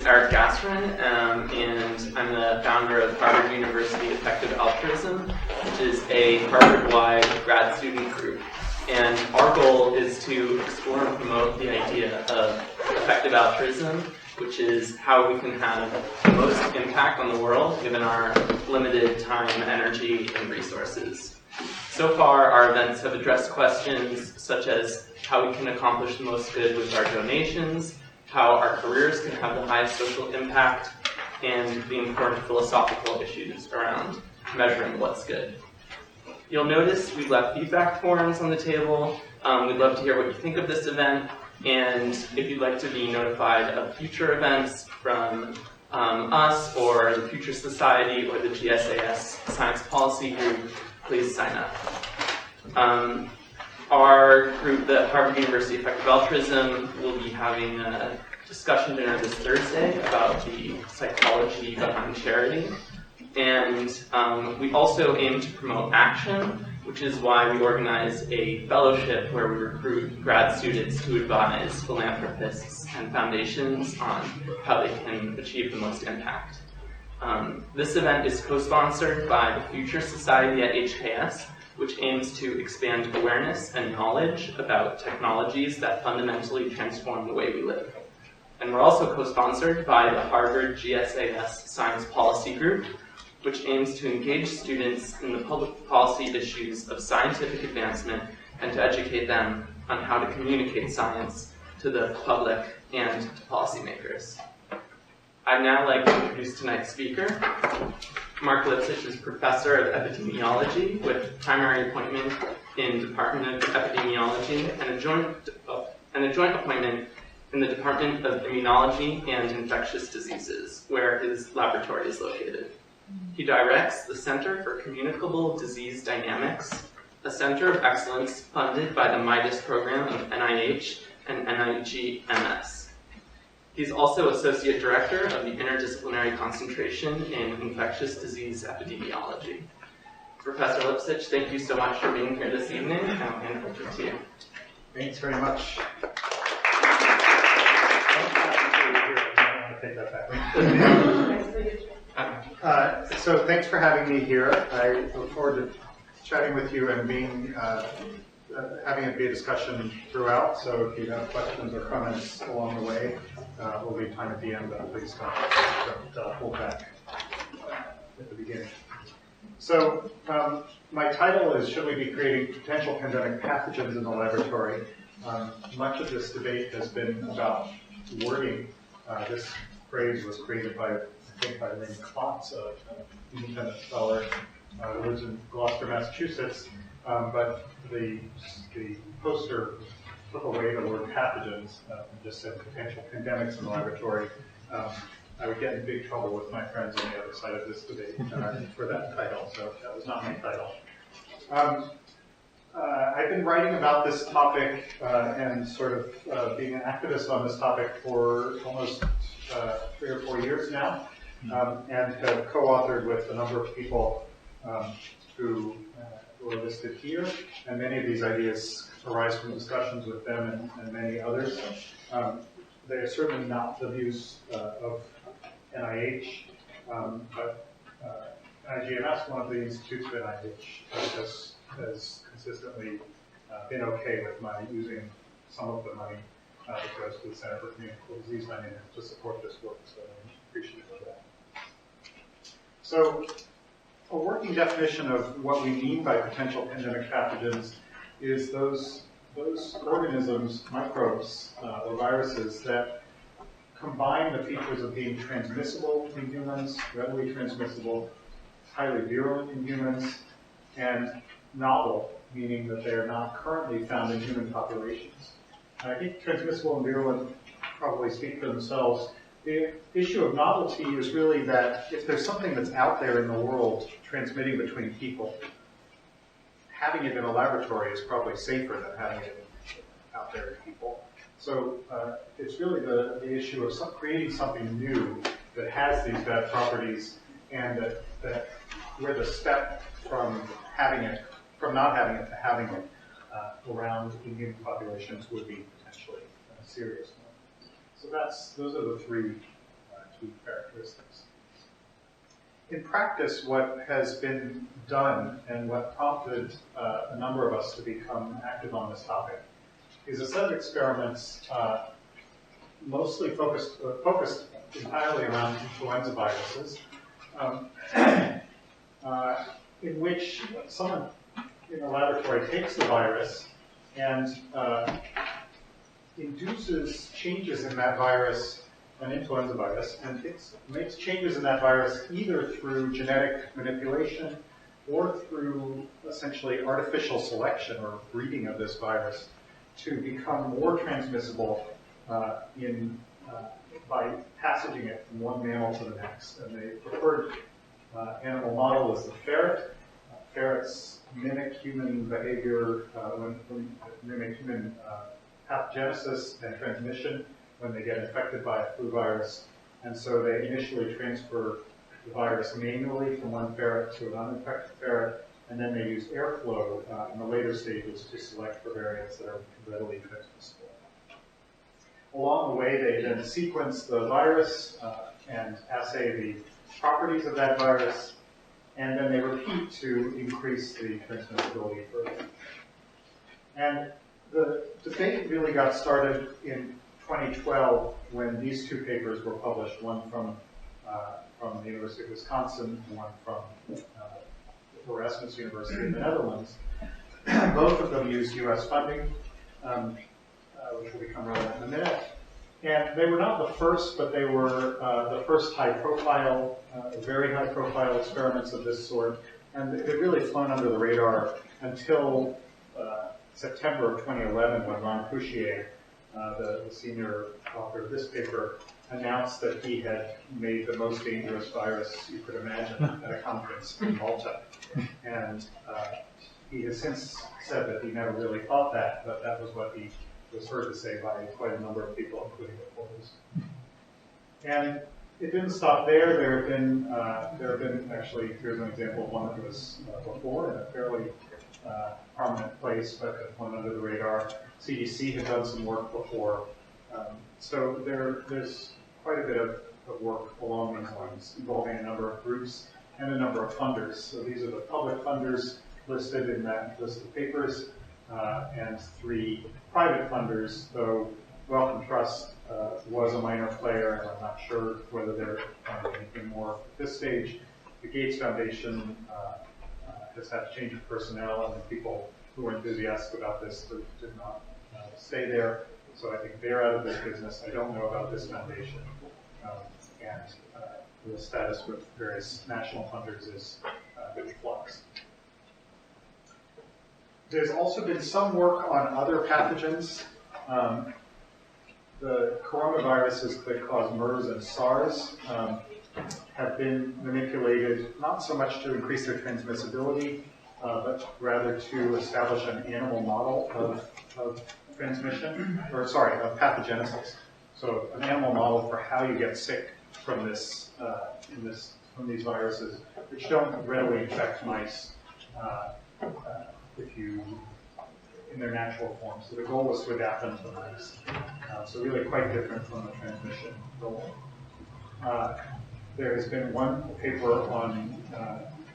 Eric Gasrin, and I'm the founder of Harvard University Effective Altruism, which is a Harvard-wide grad student group. And our goal is to explore and promote the idea of effective altruism, which is how we can have the most impact on the world given our limited time, energy, and resources. So far, our events have addressed questions such as how we can accomplish the most good with our donations, how our careers can have the highest social impact, and the important philosophical issues around measuring what's good. You'll notice we've left feedback forms on the table. We'd love to hear what you think of this event, and if you'd like to be notified of future events from us or the Future Society or the GSAS Science Policy Group, please sign up. Our group, the Harvard University Effective Altruism, will be having a discussion dinner this Thursday about the psychology behind charity. And we also aim to promote action, which is why we organize a fellowship where we recruit grad students to advise philanthropists and foundations on how they can achieve the most impact. This event is co-sponsored by the Future Society at HKS, which aims to expand awareness and knowledge about technologies that fundamentally transform the way we live. And we're also co-sponsored by the Harvard GSAS Science Policy Group, which aims to engage students in the public policy issues of scientific advancement and to educate them on how to communicate science to the public and to policymakers. I'd now like to introduce tonight's speaker. Marc Lipsitch is Professor of Epidemiology with primary appointment in Department of Epidemiology and a joint appointment in the Department of Immunology and Infectious Diseases, where his laboratory is located. He directs the Center for Communicable Disease Dynamics, a center of excellence funded by the MIDAS program of NIH and NIG-MS. He's also Associate Director of the Interdisciplinary Concentration in Infectious Disease Epidemiology. Professor Lipsitch, thank you so much for being here this evening, and I'll hand it over to you. Thanks very much. So thanks for having me here. I look forward to chatting with you and having it be a discussion throughout. So if you have questions or comments along the way, we'll leave time at the end, but please don't hold back at the beginning. So my title is, Should we be creating potential pandemic pathogens in the laboratory? Much of this debate has been about wording. This phrase was created by, I think, by Lynn Klotz, an independent scholar who lives in Gloucester, Massachusetts. But the poster took away the word pathogens and just said potential pandemics in the laboratory. I would get in big trouble with my friends on the other side of this debate for that title, so that was not my title. I've been writing about this topic and sort of being an activist on this topic for almost 3 or 4 years now, and have co-authored with a number of people who are listed here, and many of these ideas arise from discussions with them and many others. They are certainly not the views of NIH, but NIGMS, one of the institutes of NIH, has consistently been okay with my using some of the money that goes to the Center for Communicable Disease Dynamics to support this work, so I'm appreciative of that. So, a working definition of what we mean by potential pandemic pathogens is those organisms, microbes, or viruses that combine the features of being transmissible in humans, readily transmissible, highly virulent in humans, and novel, meaning that they are not currently found in human populations. And I think transmissible and virulent probably speak for themselves. The issue of novelty is really that if there's something that's out there in the world transmitting between people, having it in a laboratory is probably safer than having it out there in people. So it's really the issue of creating something new that has these bad properties, and that where the step from not having it to having it around in human populations would be potentially a serious one. So those are the three key characteristics. In practice, what has been done and what prompted a number of us to become active on this topic is a set of experiments mostly focused entirely around influenza viruses, in which someone in a laboratory takes the virus and induces changes in that virus, an influenza virus, and makes changes in that virus either through genetic manipulation or through essentially artificial selection or breeding of this virus to become more transmissible by passaging it from one mammal to the next. And the preferred animal model is the ferret. Ferrets mimic human behavior, mimic human pathogenesis and transmission when they get infected by a flu virus. And so they initially transfer the virus manually from one ferret to an uninfected ferret, and then they use airflow in the later stages to select for variants that are readily transmissible. Along the way, they then sequence the virus and assay the properties of that virus, and then they repeat to increase the transmissibility further. And the debate really got started in 2012 when these two papers were published, one from the University of Wisconsin and one from Erasmus University in the Netherlands. Both of them used U.S. funding, which will become relevant in a minute. And they were not the first, but they were the first high-profile, very high-profile experiments of this sort. And they've really flown under the radar until September of 2011, when Ron Pouchier, the senior author of this paper, announced that he had made the most dangerous virus you could imagine at a conference in Malta. And he has since said that he never really thought that, but that was what he was heard to say by quite a number of people, including reporters. And it didn't stop there. There have been actually, here's an example of one that was before in a fairly prominent place, but had flown under the radar. CDC had done some work before. So there's quite a bit of work along these lines, involving a number of groups and a number of funders. So these are the public funders listed in that list of papers, and 3 private funders, though Wellcome Trust was a minor player, and I'm not sure whether they're funding anything more at this stage. The Gates Foundation has had a change of personnel, and the people who were enthusiastic about this did not stay there. So I think they're out of this business. I don't know about this foundation. And the status with various national funders is in flux. There's also been some work on other pathogens. The coronaviruses that cause MERS and SARS have been manipulated not so much to increase their transmissibility, but rather to establish an animal model of transmission, of pathogenesis. So an animal model for how you get sick from from these viruses, which don't readily infect mice in their natural form. So the goal was to adapt them to mice. So really quite different from the transmission goal. There has been one paper on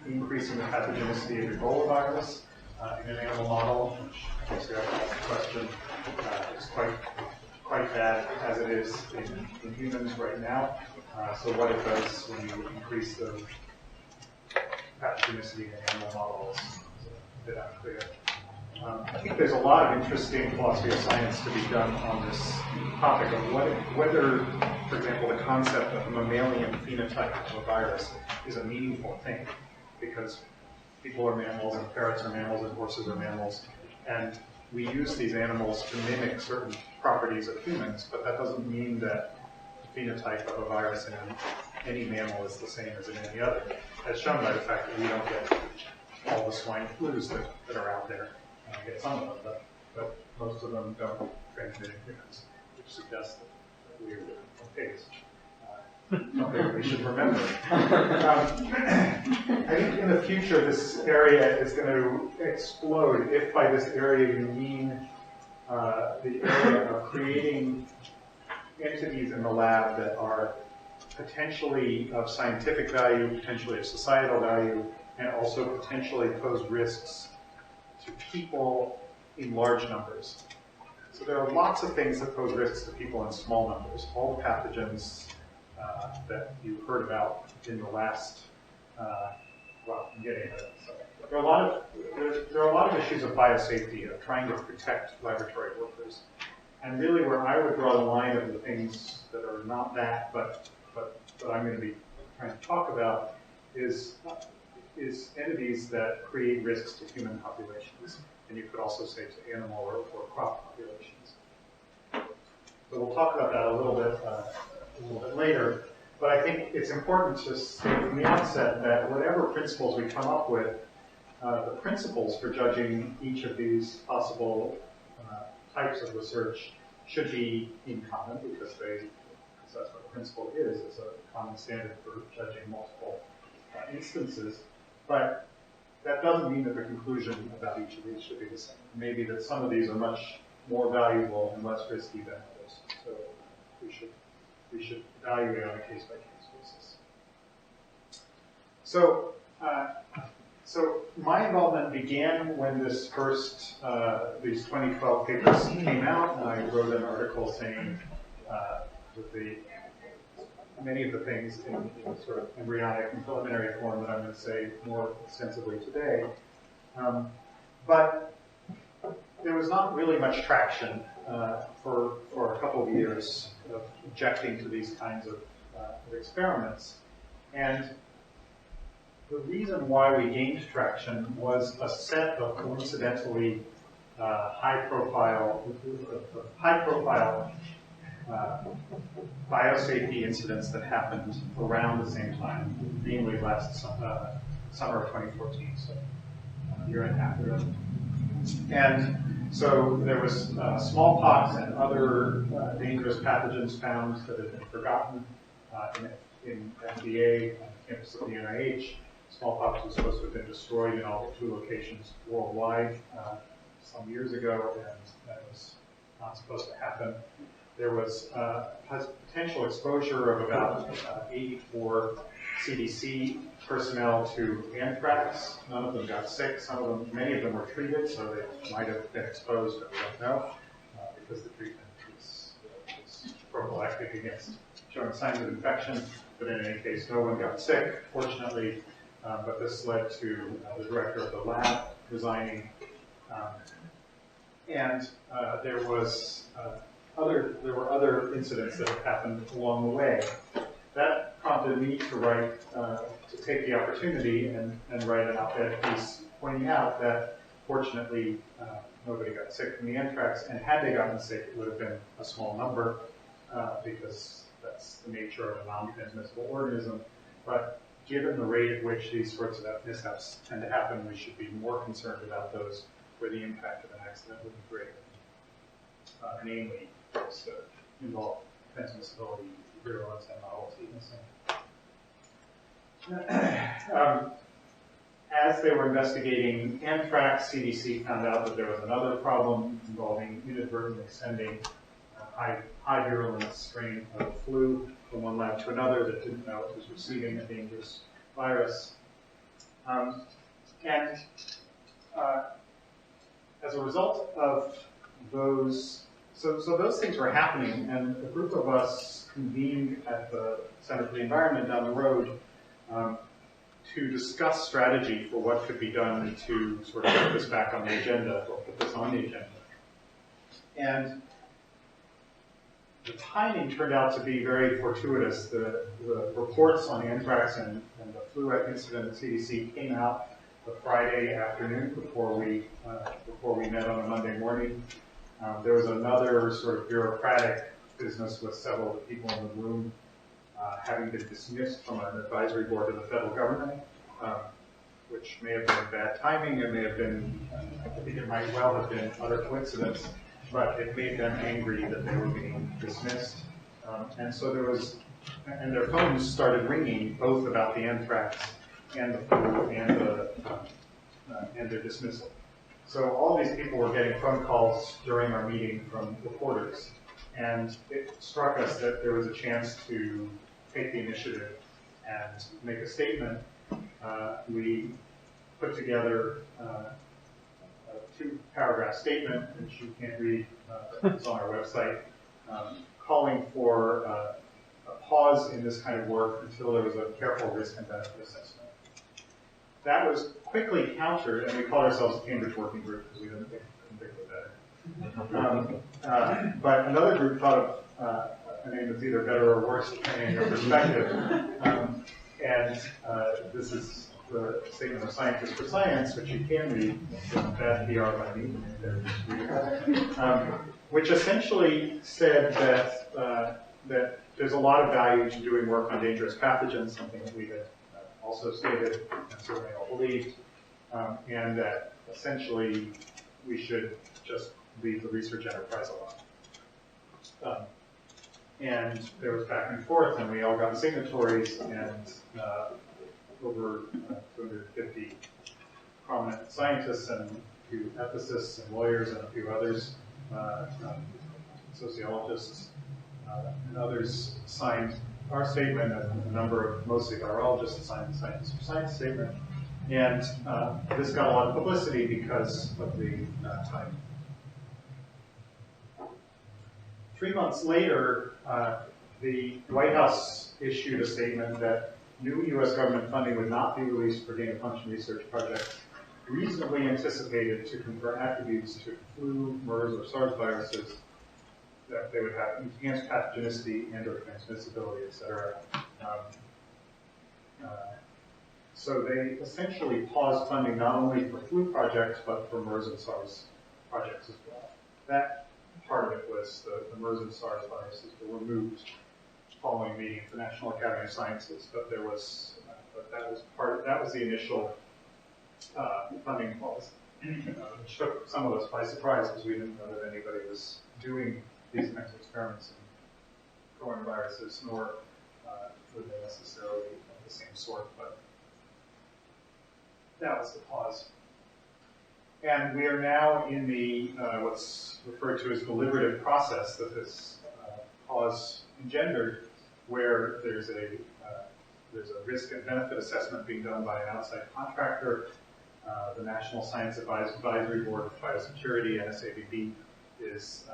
increasing the pathogenicity of Ebola virus in an animal model, which I guess you have to ask the question. It's quite bad as it is in humans right now. So what it does when you increase the pathogenicity in animal models is a bit unclear. I think there's a lot of interesting philosophy of science to be done on this topic of whether, for example, the concept of a mammalian phenotype of a virus is a meaningful thing, because people are mammals and ferrets are mammals and horses are mammals, and we use these animals to mimic certain properties of humans, but that doesn't mean that the phenotype of a virus in any mammal is the same as in any other, as shown by the fact that we don't get all the swine flus that are out there. We get some of them, but most of them don't transmit in humans, which suggests that we are different from pigs. Something we should remember. I think in the future this area is going to explode, if by this area you mean the area of creating entities in the lab that are potentially of scientific value, potentially of societal value, and also potentially pose risks to people in large numbers. So there are lots of things that pose risks to people in small numbers. All the pathogens that you heard about in the last, well, I'm getting it. So there are a lot of issues of biosafety, of trying to protect laboratory workers. And really where I would draw the line of the things that are not that, but I'm going to be trying to talk about is entities that create risks to human populations. And you could also say to animal or crop populations. So we'll talk about that a little bit later. But I think it's important to say from the outset that whatever principles we come up with, the principles for judging each of these possible types of research should be in common because that's what a principle is a common standard for judging multiple instances. But that doesn't mean that the conclusion about each of these should be the same. Maybe that some of these are much more valuable and less risky than others. So we should evaluate on a case-by-case basis. So my involvement began when these 2012 papers came out, and I wrote an article saying that many of the things in sort of embryonic and preliminary form that I'm going to say more extensively today. But there was not really much traction for a couple of years of objecting to these kinds of experiments. And the reason why we gained traction was a set of coincidentally high-profile biosafety incidents that happened around the same time, mainly last summer of 2014, so a year and a half ago. And so there was smallpox and other dangerous pathogens found that had been forgotten in FDA on the campus of the NIH. Smallpox was supposed to have been destroyed in all the 2 locations worldwide some years ago, and that was not supposed to happen. There was potential exposure of about 84 CDC personnel to anthrax. None of them got sick. Many of them were treated, so they might have been exposed, but we don't know, because the treatment is prophylactic against showing signs of infection. But in any case, no one got sick, fortunately. But this led to the director of the lab resigning, and there were other incidents that have happened along the way. That prompted me to take the opportunity and write an op-ed piece pointing out that fortunately nobody got sick from the anthrax, and had they gotten sick, it would have been a small number because that's the nature of a non-transmissible organism. But given the rate at which these sorts of mishaps tend to happen, we should be more concerned about those where the impact of an accident would be greater. Namely, those that involve transmissibility, virulence, and novelty. As they were investigating anthrax, CDC found out that there was another problem involving inadvertently sending high virulence strain of flu from one lab to another that didn't know it was receiving a dangerous virus. As a result of those, so those things were happening, and a group of us convened at the Center for the Environment down the road to discuss strategy for what could be done to sort of put this back on the agenda, or put this on the agenda. And the timing turned out to be very fortuitous. The reports on anthrax and the flu incident at CDC came out the Friday afternoon before we met on a Monday morning. There was another sort of bureaucratic business with several of the people in the room having been dismissed from an advisory board of the federal government, which may have been bad timing. It may have been, I think it might well have been utter coincidence, but it made them angry that they were being dismissed. And so and their phones started ringing both about the anthrax and the flu and their dismissal. So all these people were getting phone calls during our meeting from reporters, and it struck us that there was a chance to take the initiative and make a statement. We put together a 2-paragraph statement, which you can't read, it's on our website, calling for a pause in this kind of work until there was a careful risk and benefit assessment. That was quickly countered, and we called ourselves the Cambridge Working Group because we couldn't think of better. But another group thought of a name that's either better or worse depending on your perspective. And this is the Statement of Scientists for Science, which you can read, bad PR by me, which essentially said that there's a lot of value to doing work on dangerous pathogens, something that we had also stated and certainly all believed, and that essentially we should just leave the research enterprise alone. And there was back and forth, and we all got signatories, and over 250 prominent scientists and a few ethicists and lawyers and a few others, sociologists and others signed our statement, and a number of mostly virologists signed the Scientists for Science statement. And this got a lot of publicity because of the time. 3 months later, the White House issued a statement that new U.S. government funding would not be released for gain-of-function research projects reasonably anticipated to confer attributes to flu, MERS, or SARS viruses, that they would have enhanced pathogenicity and or transmissibility, et cetera. So they essentially paused funding not only for flu projects, but for MERS and SARS projects as well. That part of it was the MERS and SARS viruses were removed following meeting at the National Academy of Sciences, but there was, that was the initial funding pause, which took some of us by surprise because we didn't know that anybody was doing these kinds of experiments in coronaviruses, nor were they necessarily of the same sort, but that was the pause. And we are now in the what's referred to as deliberative process that this pause engendered, where there's a risk and benefit assessment being done by an outside contractor. The National Science Advisory Board of Biosecurity, NSABB, is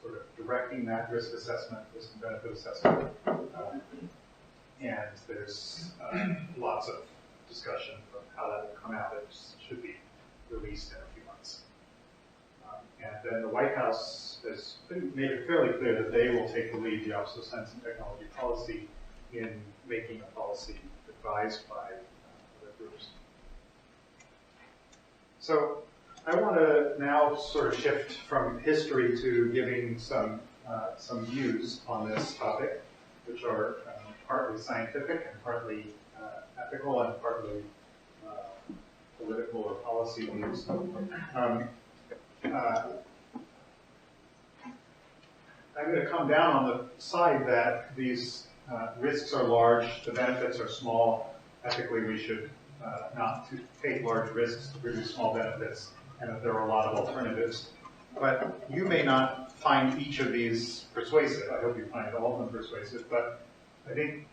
sort of directing that risk assessment, risk and benefit assessment. And there's lots of discussion of how that will come out. It should be released in a few months. And then the White House has made it fairly clear that they will take the lead, the Office of Science and Technology Policy, in making a policy advised by other groups. So I want to now sort of shift from history to giving some views on this topic, which are partly scientific and partly ethical and partly political or policy views. I'm going to come down on the side that these risks are large, the benefits are small. Ethically, we should not to take large risks to produce small benefits, and that there are a lot of alternatives. But you may not find each of these persuasive. I hope you find all of them persuasive. But I think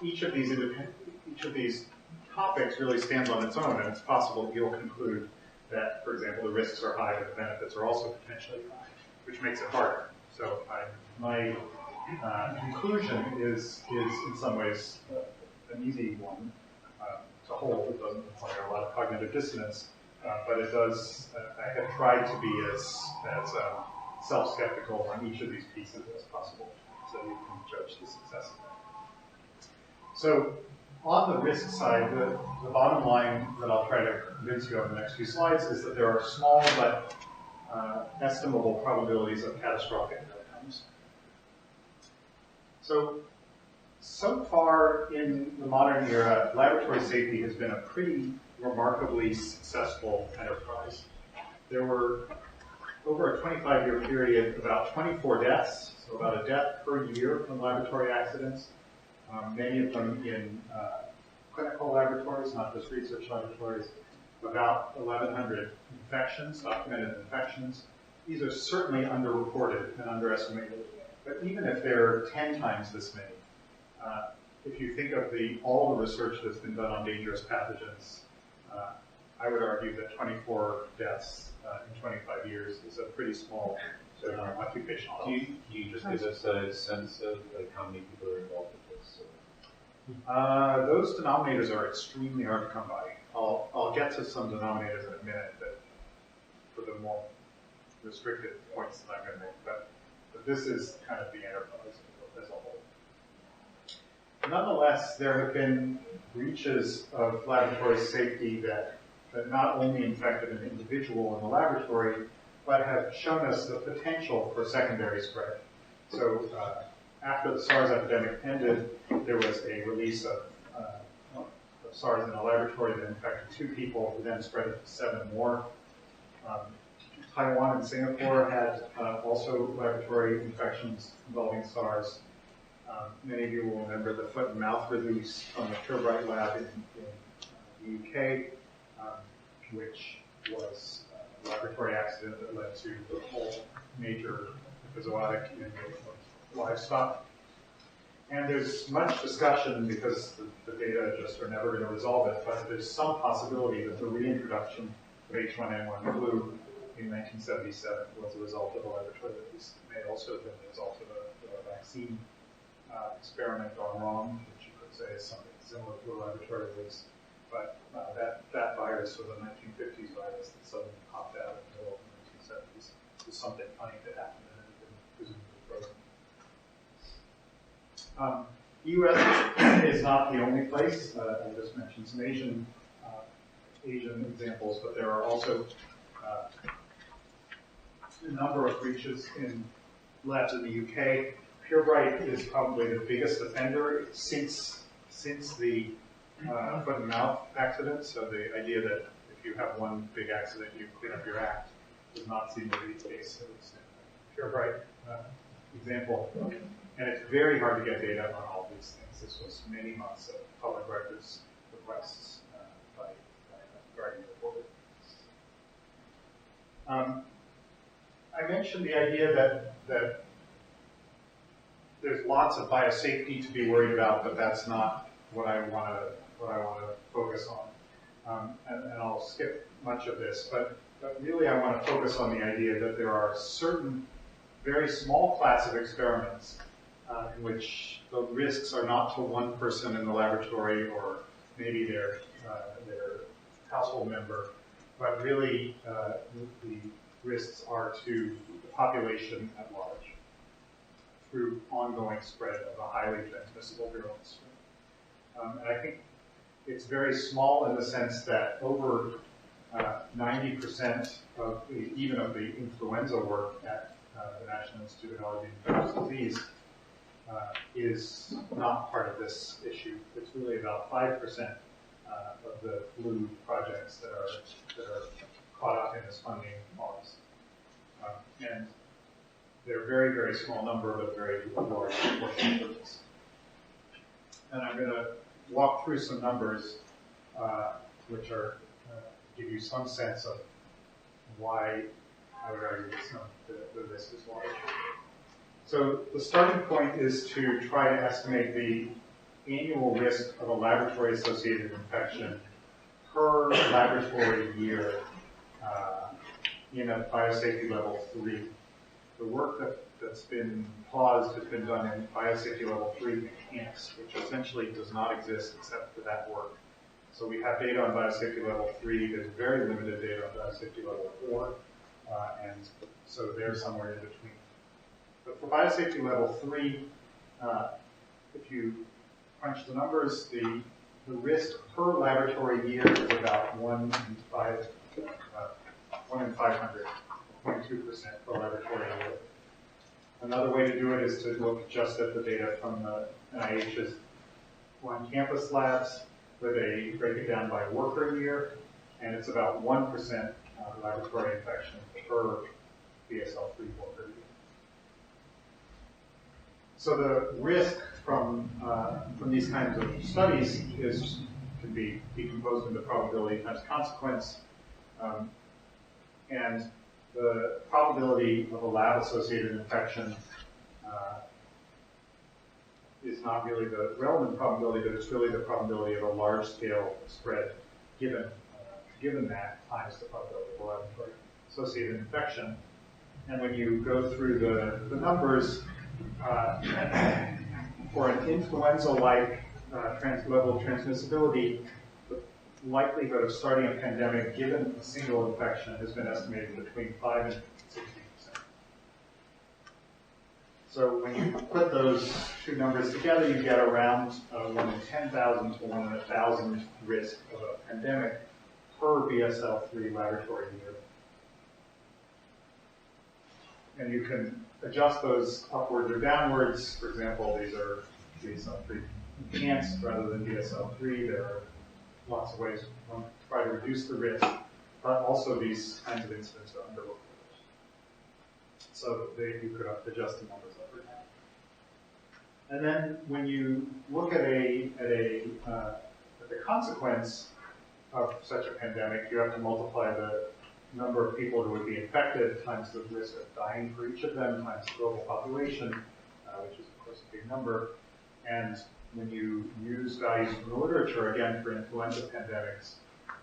each of these topics really stands on its own, and it's possible that you'll conclude that, for example, the risks are high, but the benefits are also potentially high, which makes it harder. So my conclusion is in some ways an easy one to hold. It doesn't require a lot of cognitive dissonance, but it does. I have tried to be as self-skeptical on each of these pieces as possible, so you can judge the success of that. So on the risk side, the bottom line that I'll try to convince you of in the next few slides is that there are small but estimable probabilities of catastrophic outcomes. So far in the modern era, laboratory safety has been a pretty remarkably successful enterprise. There were, over a 25-year period, about 24 deaths, so about a death per year from laboratory accidents, many of them in clinical laboratories, not just research laboratories, about 1,100 infections, documented infections. These are certainly underreported and underestimated. But even if there are 10 times this many, if you think of all the research that's been done on dangerous pathogens, I would argue that 24 deaths in 25 years is a pretty small occupational health. Can you just give us a sense of like how many people are involved with this? Those denominators are extremely hard to come by. I'll get to some denominators in a minute, but for the more restricted points that I'm going to make. But this is kind of the enterprise as a whole. Nonetheless, there have been breaches of laboratory safety that not only infected an individual in the laboratory, but have shown us the potential for secondary spread. So after the SARS epidemic ended, there was a release of SARS in a laboratory that infected 2 people, who then spread it to 7 more. Taiwan and Singapore had also laboratory infections involving SARS. Many of you will remember the foot and mouth release from the Purbright lab in the UK, which was a laboratory accident that led to the whole major epizootic in livestock. And there's much discussion, because the data just are never going to resolve it, but there's some possibility that the reintroduction of H1N1 flu in 1977 was a result of a laboratory release. It may also have been the result of a vaccine experiment gone wrong, which you could say is something similar to a laboratory release. But that virus was a 1950s virus that suddenly popped out in the middle of the 1970s. It was something funny that happened, and it had been presumably frozen. The U.S. is not the only place. I just mentioned some Asian examples, but there are also a number of breaches in labs in the UK. Purbright is probably the biggest offender since the foot and mouth accident. So the idea that if you have one big accident, you clean up your act does not seem to be the case. It was a Purbright example. And it's very hard to get data on all these things. This was many months of public records requests by Guardian Reporter. I mentioned the idea that there's lots of biosafety to be worried about, but that's not what I want to focus on. And I'll skip much of this, but really I want to focus on the idea that there are certain very small class of experiments in which the risks are not to one person in the laboratory or maybe their household member, but really the risks are to the population at large through ongoing spread of a highly transmissible virulent strain. And I think it's very small in the sense that over 90% of even of the influenza work at the National Institute of Allergy and Infectious Disease is not part of this issue. It's really about 5% of the flu projects that are caught up in this funding pause. And they're a very, very small number, but very large portion of this. And I'm going to walk through some numbers which are give you some sense of why I would argue the risk is large. So the starting point is to try to estimate the annual risk of a laboratory-associated infection per laboratory year in a biosafety level 3. The work that's been paused has been done in biosafety level 3 mechanics, which essentially does not exist except for that work. So we have data on biosafety level 3. There's very limited data on biosafety level 4, and so they're somewhere in between. But for biosafety level 3, if you crunch the numbers, the risk per laboratory year is about 1 in 500, 0.2% per laboratory year. Another way to do it is to look just at the data from the NIH's on-campus labs, where they break it down by worker year, and it's about 1% laboratory infection per BSL-3 worker year. So the risk from these kinds of studies can be decomposed into probability times consequence, and the probability of a lab-associated infection is not really the relevant probability, but it's really the probability of a large-scale spread given that times the probability of a laboratory associated infection. And when you go through the numbers, for an influenza-like level of transmissibility, the likelihood of starting a pandemic given a single infection has been estimated between 5 and 16%. So when you put those two numbers together, you get around 1 in 10,000 to 1 in 1,000 risk of a pandemic per BSL-3 laboratory year. And you can adjust those upwards or downwards. For example, these are BSL-3 enhanced rather than BSL-3. There are lots of ways one can try to reduce the risk, but also these kinds of incidents are underreported. So you could adjust the numbers up or down. And then when you look at the consequence of such a pandemic, you have to multiply the number of people who would be infected times the risk of dying for each of them times the global population, which is of course a big number. And when you use values from the literature, again for influenza pandemics,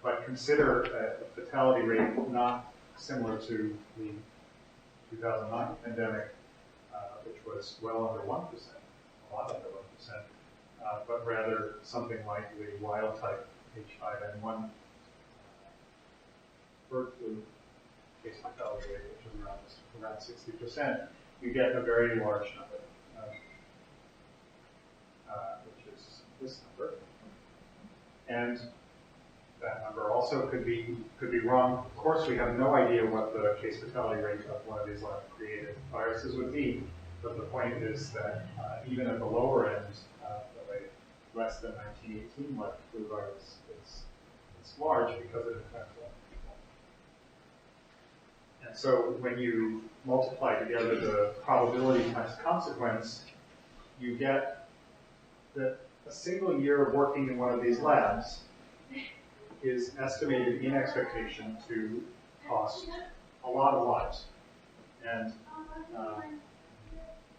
but consider a fatality rate not similar to the 2009 pandemic, which was well under 1%, a lot under 1%, but rather something like the wild type H5N1 bird flu case fatality rate, which is around 60%, you get a very large number, which is this number. And that number also could be wrong. Of course, we have no idea what the case fatality rate of one of these lab-created viruses would be, but the point is that even at the lower end of a less than 1918 lab flu virus, it's large because it infects a lot of people. And so when you multiply together the probability times consequence, you get that a single year of working in one of these labs is estimated in expectation to cost a lot of lives. And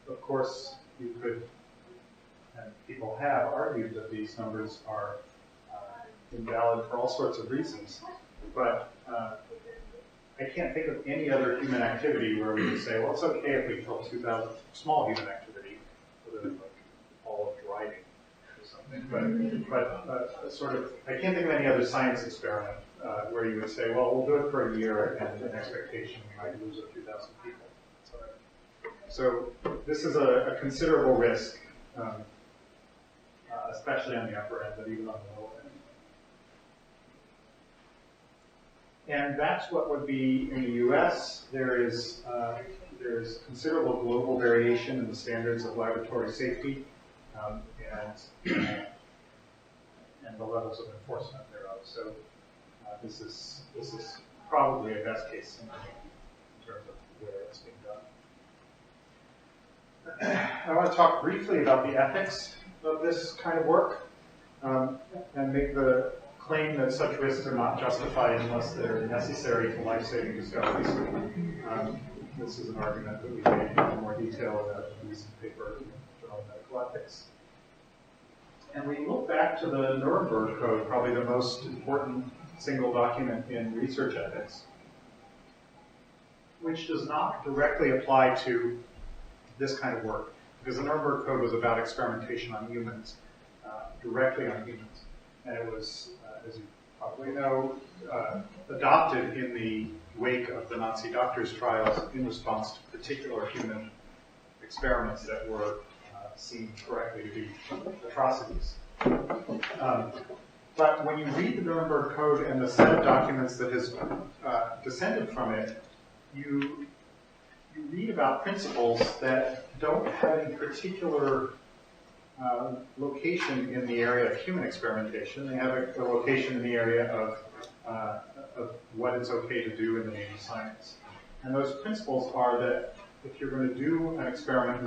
of course, you could, and people have argued that these numbers are invalid for all sorts of reasons, but I can't think of any other human activity where we would say, well, it's okay if we kill 2,000 small human activity, other than like all of driving or something. But sort of, I can't think of any other science experiment where you would say, well, we'll do it for a year, and an expectation we might lose a few thousand people. So this is a considerable risk, especially on the upper end, but even on the lower end. And that's what would be in the U.S. There's considerable global variation in the standards of laboratory safety and the levels of enforcement thereof. So this is probably a best case scenario in terms of where it's being done. I want to talk briefly about the ethics of this kind of work and make the claim that such risks are not justified unless they're necessary to life-saving discoveries. This is an argument that we made in more detail in a recent paper in the Journal of Medical Ethics. And we look back to the Nuremberg Code, probably the most important single document in research ethics, which does not directly apply to this kind of work, because the Nuremberg Code was about experimentation on humans, directly on humans. And it was, as you probably know, adopted in the wake of the Nazi doctors' trials in response to particular human experiments that were seen correctly to be atrocities. But when you read the Nuremberg Code and the set of documents that has descended from it, you read about principles that don't have any particular location in the area of human experimentation. They have a location in the area of what it's okay to do in the name of science. And those principles are that if you're going to do an experiment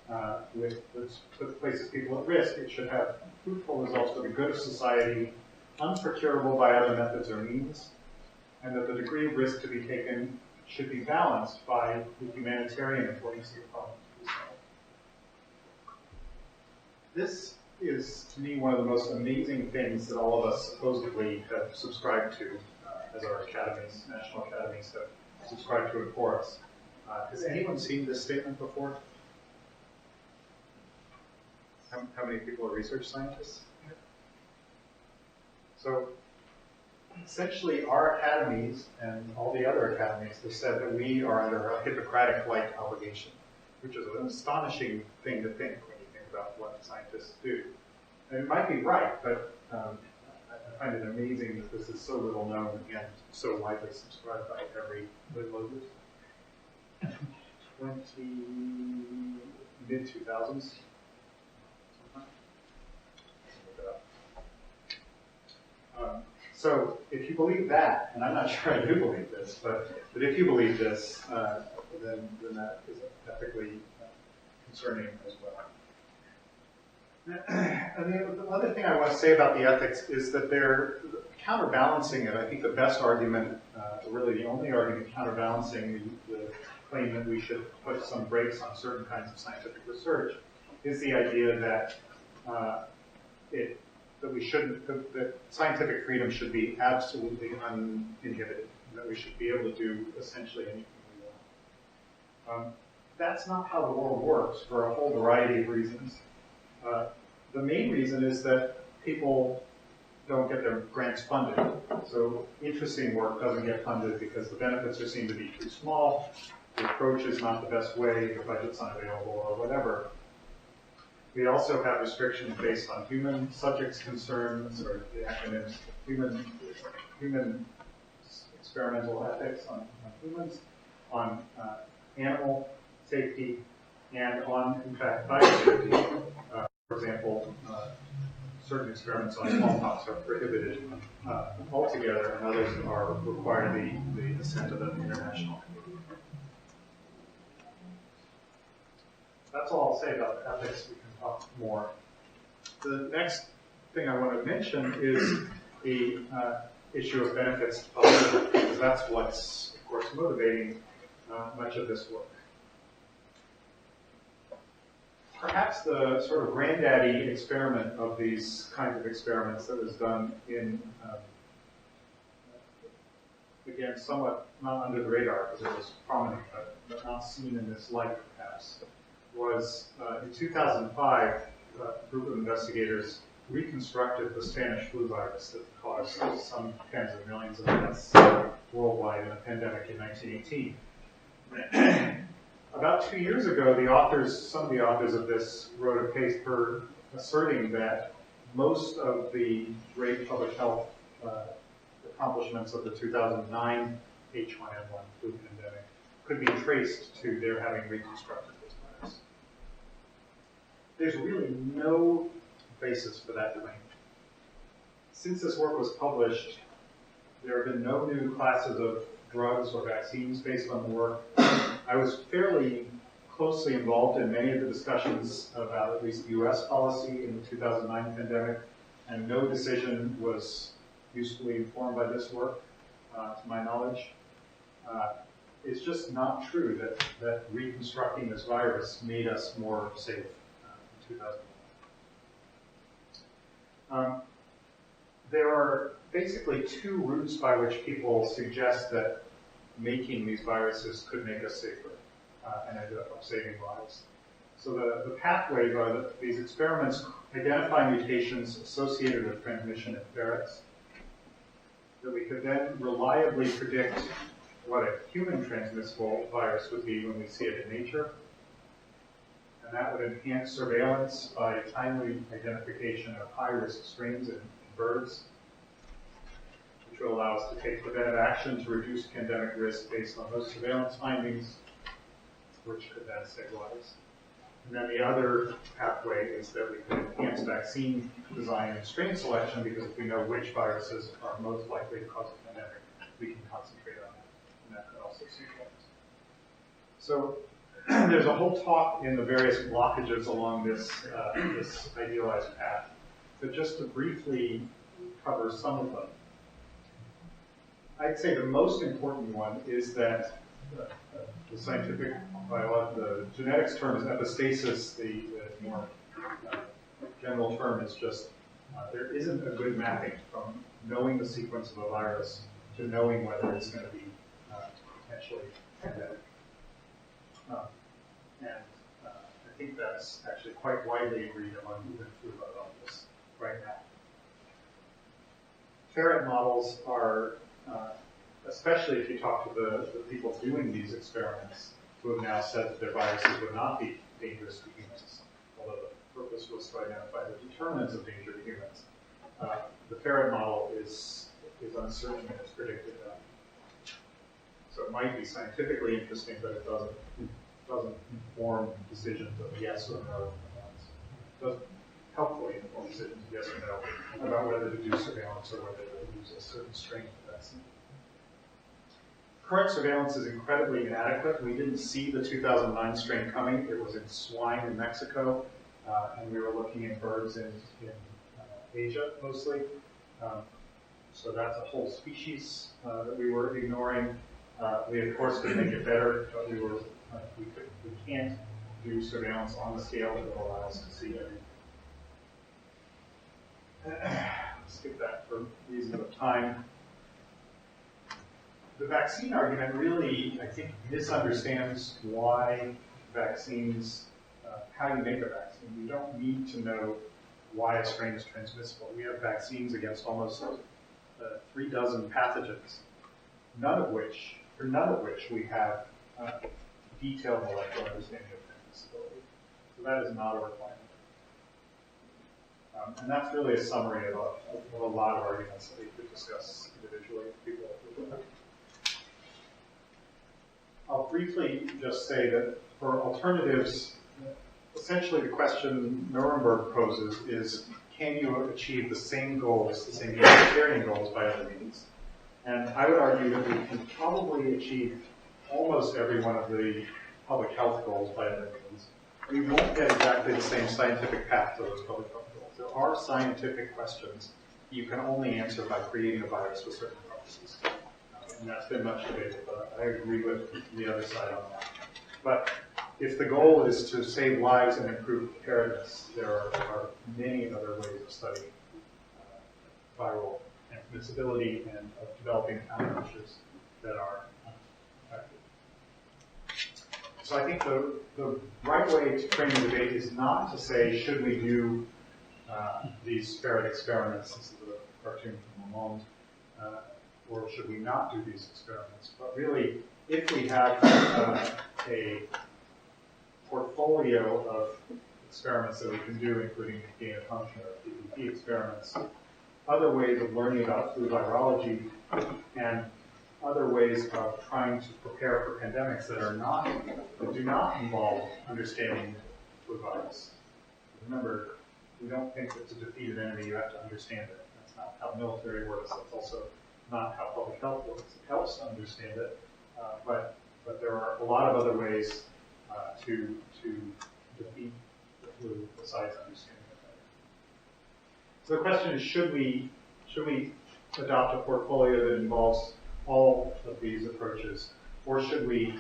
that places people at risk, it should have fruitful results for the good of society, unprocurable by other methods or means, and that the degree of risk to be taken should be balanced by the humanitarian importance of the problem to be This is, to me, one of the most amazing things that all of us supposedly have subscribed to, as our academies, national academies have subscribed to it for us. Has anyone seen this statement before? How many people are research scientists? So, essentially, our academies and all the other academies have said that we are under a Hippocratic-like obligation, which is an astonishing thing to think when you think about what scientists do. And it might be right, but I find it amazing that this is so little known and so widely subscribed by every mid-2000s. So if you believe that, and I'm not sure I do believe this, but if you believe this, then that is ethically concerning as well. And the other thing I want to say about the ethics is that they're counterbalancing it. I think the best argument, really the only argument counterbalancing the claim that we should put some brakes on certain kinds of scientific research is the idea that that scientific freedom should be absolutely uninhibited, that we should be able to do essentially anything we want. That's not how the world works for a whole variety of reasons. The main reason is that people don't get their grants funded. So interesting work doesn't get funded because the benefits are seen to be too small, the approach is not the best way, the budget's unavailable, or whatever. We also have restrictions based on human subjects concerns, or the acronyms, human experimental ethics on humans, on animal safety, and on, in fact, biosafety. For example, certain experiments on smallpox are prohibited altogether, and others require the assent of the international community. That's all I'll say about ethics. We can talk more. The next thing I want to mention is the issue of benefits to public, because that's what's, of course, motivating much of this work. Perhaps the sort of granddaddy experiment of these kinds of experiments that was done in, again, somewhat not under the radar because it was prominent, but not seen in this light perhaps, was in 2005, a group of investigators reconstructed the Spanish flu virus that caused some tens of millions of deaths worldwide in a pandemic in 1918. About 2 years ago, some of the authors of this wrote a paper asserting that most of the great public health accomplishments of the 2009 H1N1 flu pandemic could be traced to their having reconstructed this virus. There's really no basis for that claim. Since this work was published, there have been no new classes of drugs or vaccines based on the work. I was fairly closely involved in many of the discussions about at least U.S. policy in the 2009 pandemic, and no decision was usefully informed by this work, to my knowledge. It's just not true that reconstructing this virus made us more safe in 2001. There are basically two routes by which people suggest that making these viruses could make us safer and end up saving lives. So the pathways are that these experiments identify mutations associated with transmission in ferrets, that we could then reliably predict what a human transmissible virus would be when we see it in nature, and that would enhance surveillance by timely identification of high-risk strains in birds, which will allow us to take preventive action to reduce pandemic risk based on those surveillance findings, which could then save lives. And then the other pathway is that we can enhance vaccine design and strain selection, because if we know which viruses are most likely to cause a pandemic, we can concentrate on that, and that could also save lives. So there's a whole talk in the various blockages along this idealized path, but just to briefly cover some of them. I'd say the most important one is that the scientific the genetics term is epistasis, the more general term is just there isn't a good mapping from knowing the sequence of a virus to knowing whether it's going to be potentially pandemic. I think that's actually quite widely agreed among even food biologists right now. Ferret models are, especially if you talk to the people doing these experiments, who have now said that their viruses would not be dangerous to humans, although the purpose was to identify the determinants of danger to humans. The ferret model is uncertain in its predicted value. So it might be scientifically interesting, but it doesn't inform decisions of yes or no. It doesn't helpfully inform decisions of yes or no about whether to do surveillance or whether to use a certain strain of vaccine. Current surveillance is incredibly inadequate. We didn't see the 2009 strain coming. It was in swine in Mexico, and we were looking in birds in Asia mostly. So that's a whole species that we were ignoring. We of course could make it better, but we can't do surveillance on the scale that will allow us to see everything. Skip that for reasons of time. The vaccine argument really, I think, misunderstands why vaccines, how you make a vaccine. You don't need to know why a strain is transmissible. We have vaccines against almost 3 dozen pathogens, none of which we have detailed molecular understanding of transmissibility. So that is not a requirement. And that's really a summary of a lot of arguments that we could discuss individually with people. I'll briefly just say that for alternatives, essentially the question Nuremberg poses is, can you achieve the same goals, the same humanitarian goals by other means? And I would argue that we can probably achieve almost every one of the public health goals by other means. We won't get exactly the same scientific path to those public health goals. There are scientific questions you can only answer by creating a virus with certain properties. And that's been much debated, but I agree with the other side on that. But if the goal is to save lives and improve preparedness, there are many other ways of studying viral transmissibility and of developing countermeasures that are effective. So I think the right way to frame the debate is not to say, should we do these ferret experiments, this is a cartoon from Le Monde, or should we not do these experiments? But really, if we have a portfolio of experiments that we can do, including gain of function or PPP experiments, other ways of learning about flu virology, and other ways of trying to prepare for pandemics that do not involve understanding flu virus. Remember, we don't think that to defeat an enemy you have to understand it. That's not how military works. That's also not how public health works. It helps to understand it, but there are a lot of other ways to defeat the flu besides understanding it better. So the question is, should we adopt a portfolio that involves all of these approaches, or should we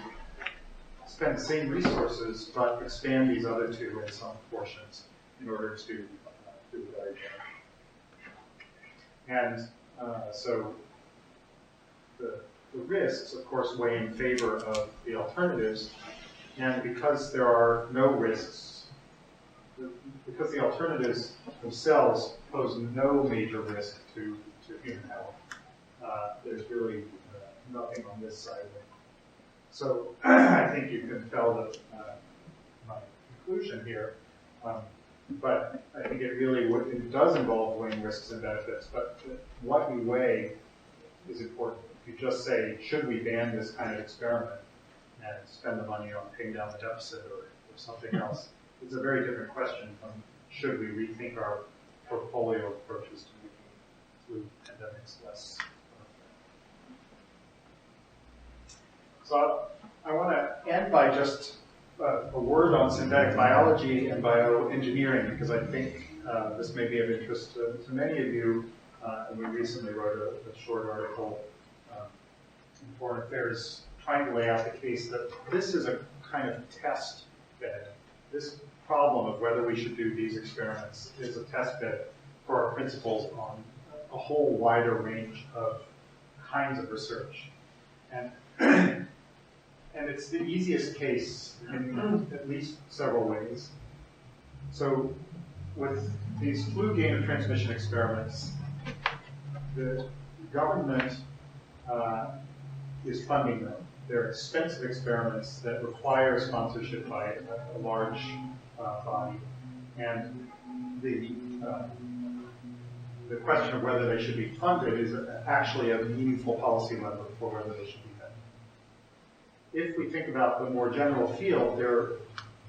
spend the same resources but expand these other two in some portions in order to do a better job? And so the risks, of course, weigh in favor of the alternatives, and because there are no risks, because the alternatives themselves pose no major risk to human health, there's really nothing on this side of it. So I think you can tell that my conclusion here, but I think it does involve weighing risks and benefits, but what we weigh is important. If you just say, should we ban this kind of experiment and spend the money on paying down the deficit or something else, it's a very different question from should we rethink our portfolio approaches to making flu pandemics less. So I want to end by just a word on synthetic biology and bioengineering, because I think this may be of interest to many of you. And we recently wrote a short article in Foreign Affairs trying to lay out the case that this is a kind of test bed. This problem of whether we should do these experiments is a test bed for our principles on a whole wider range of kinds of research. And, and it's the easiest case in at least several ways. So with these flu gain of transmission experiments, the government is funding them. They're expensive experiments that require sponsorship by a large body. And the question of whether they should be funded is actually a meaningful policy lever for whether they should be funded. If we think about the more general field, there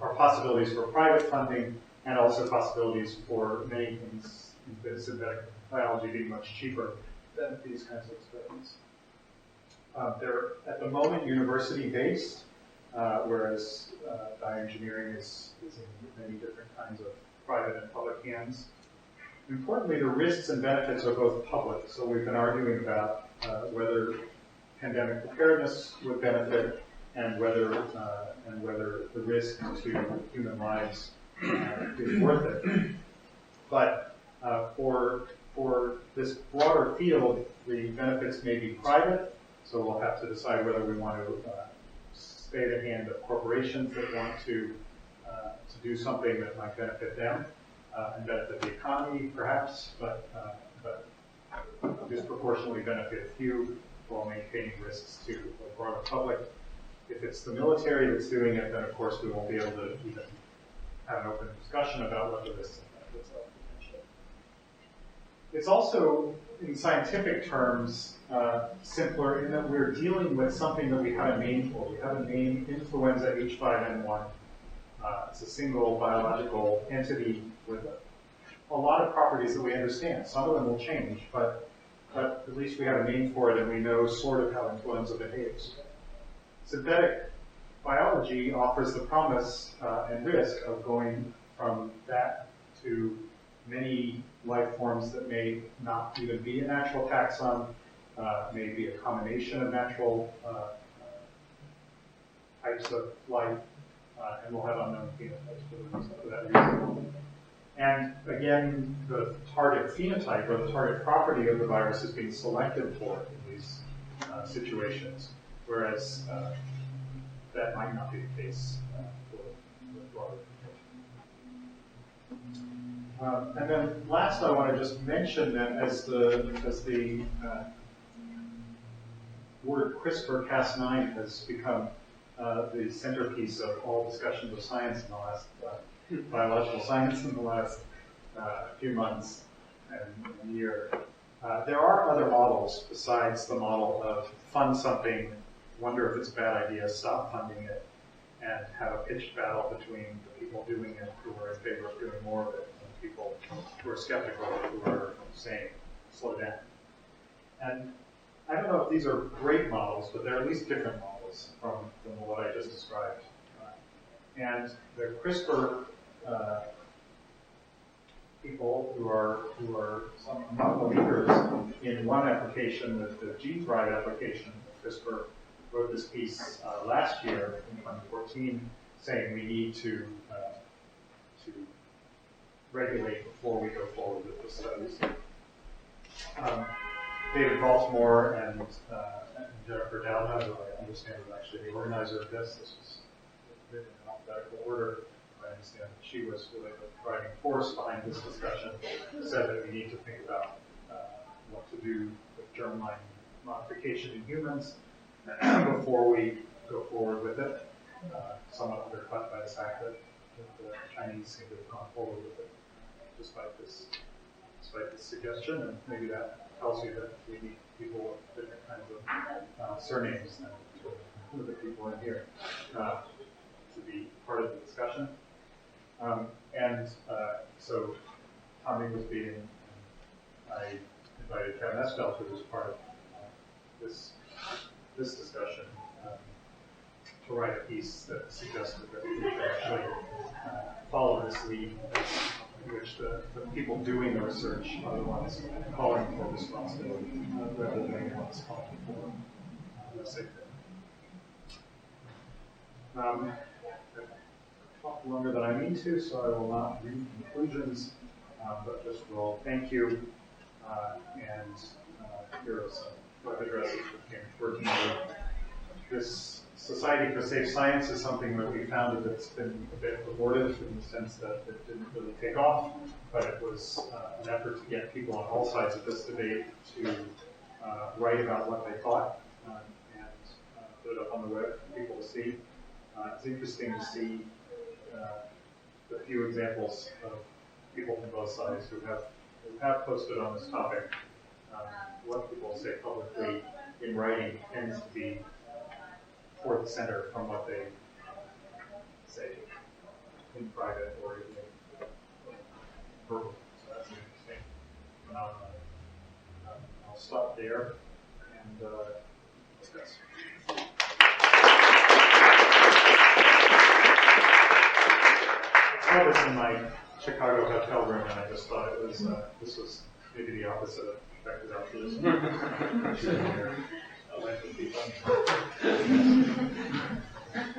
are possibilities for private funding and also possibilities for many things in synthetic biology being much cheaper than these kinds of experiments. They're at the moment university-based, whereas bioengineering is in many different kinds of private and public hands. Importantly, the risks and benefits are both public, so we've been arguing about whether pandemic preparedness would benefit and whether the risk to human lives is worth it. But for this broader field, the benefits may be private, so we'll have to decide whether we want to stay the hand of corporations that want to do something that might benefit them and benefit the economy, perhaps, but disproportionately benefit a few while maintaining risks to the broader public. If it's the military that's doing it, then of course we won't be able to even have an open discussion about what the risks and benefits are potentially. It's also, in scientific terms, simpler in that we're dealing with something that we have a name for. We have a name, influenza H5N1. It's a single biological entity with a lot of properties that we understand. Some of them will change, but at least we have a name for it and we know sort of how influenza behaves. Synthetic biology offers the promise and risk of going from that to many life forms that may not even be a natural taxon, may be a combination of natural types of life, and we'll have unknown phenotypes for that reason. And again, the target phenotype or the target property of the virus is being selected for in these situations, whereas that might not be the case for broader information. And then last, I want to just mention that as the word CRISPR-Cas9 has become the centerpiece of all discussions of science in the last biological science in the last few months and year. There are other models besides the model of fund something, wonder if it's a bad idea, stop funding it, and have a pitched battle between the people doing it who are in favor of doing more of it and people who are skeptical who are saying, slow down. And I don't know if these are great models, but they're at least different models from what I just described. And the CRISPR people who are some among the leaders in one application, the gene thrive application of CRISPR, wrote this piece last year in 2014 saying we need to regulate before we go forward with the studies. David Baltimore and Jennifer Doudna, who I understand was actually the organizer of this was written in alphabetical order. I understand that she was really the driving force behind this discussion, said that we need to think about what to do with germline modification in humans before we go forward with it. Somewhat undercut by the fact that the Chinese seem to have gone forward with it despite this suggestion, and maybe that tells you that we need people with different kinds of surnames than the people in here to be part of the discussion. So Tom Inglesby and I invited Kevin Esbelt, who was part of this discussion, to write a piece that suggested that we could actually follow this lead, in which the people doing the research are the ones calling for responsibility, rather than the ones calling for the safety. talk longer than I mean to, so I will not read conclusions, but just will thank you and here are some web addresses for Cambridge Working Group. This Society for Safe Science is something that we founded that's been a bit abortive in the sense that it didn't really take off, but it was an effort to get people on all sides of this debate to write about what they thought and put it up on the web for people to see. It's interesting to see the few examples of people from both sides who have posted on this topic. What people say publicly in writing tends to be toward the center from what they say in private or in verbal. So that's an interesting phenomenon. I'll stop there and discuss. I saw this in my Chicago hotel room, and I just thought it was this was maybe the opposite of effective altruism.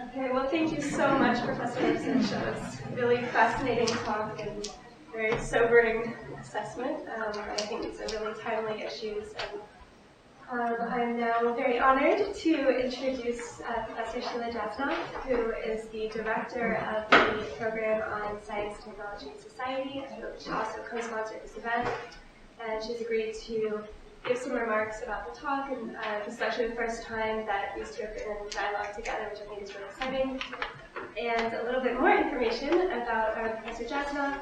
Okay, well, thank you so much, Professor Lipsitch. That was a really fascinating talk and very sobering assessment. I think it's a really timely issue. I'm now very honored to introduce Professor Sheila Jasanoff, who is the director of the program on Science, Technology, and Society, which also co-sponsored this event. And she's agreed to give some remarks about the talk, and this is actually the first time that these two have been in dialogue together, which I think is really exciting. And a little bit more information about Professor Jasanoff.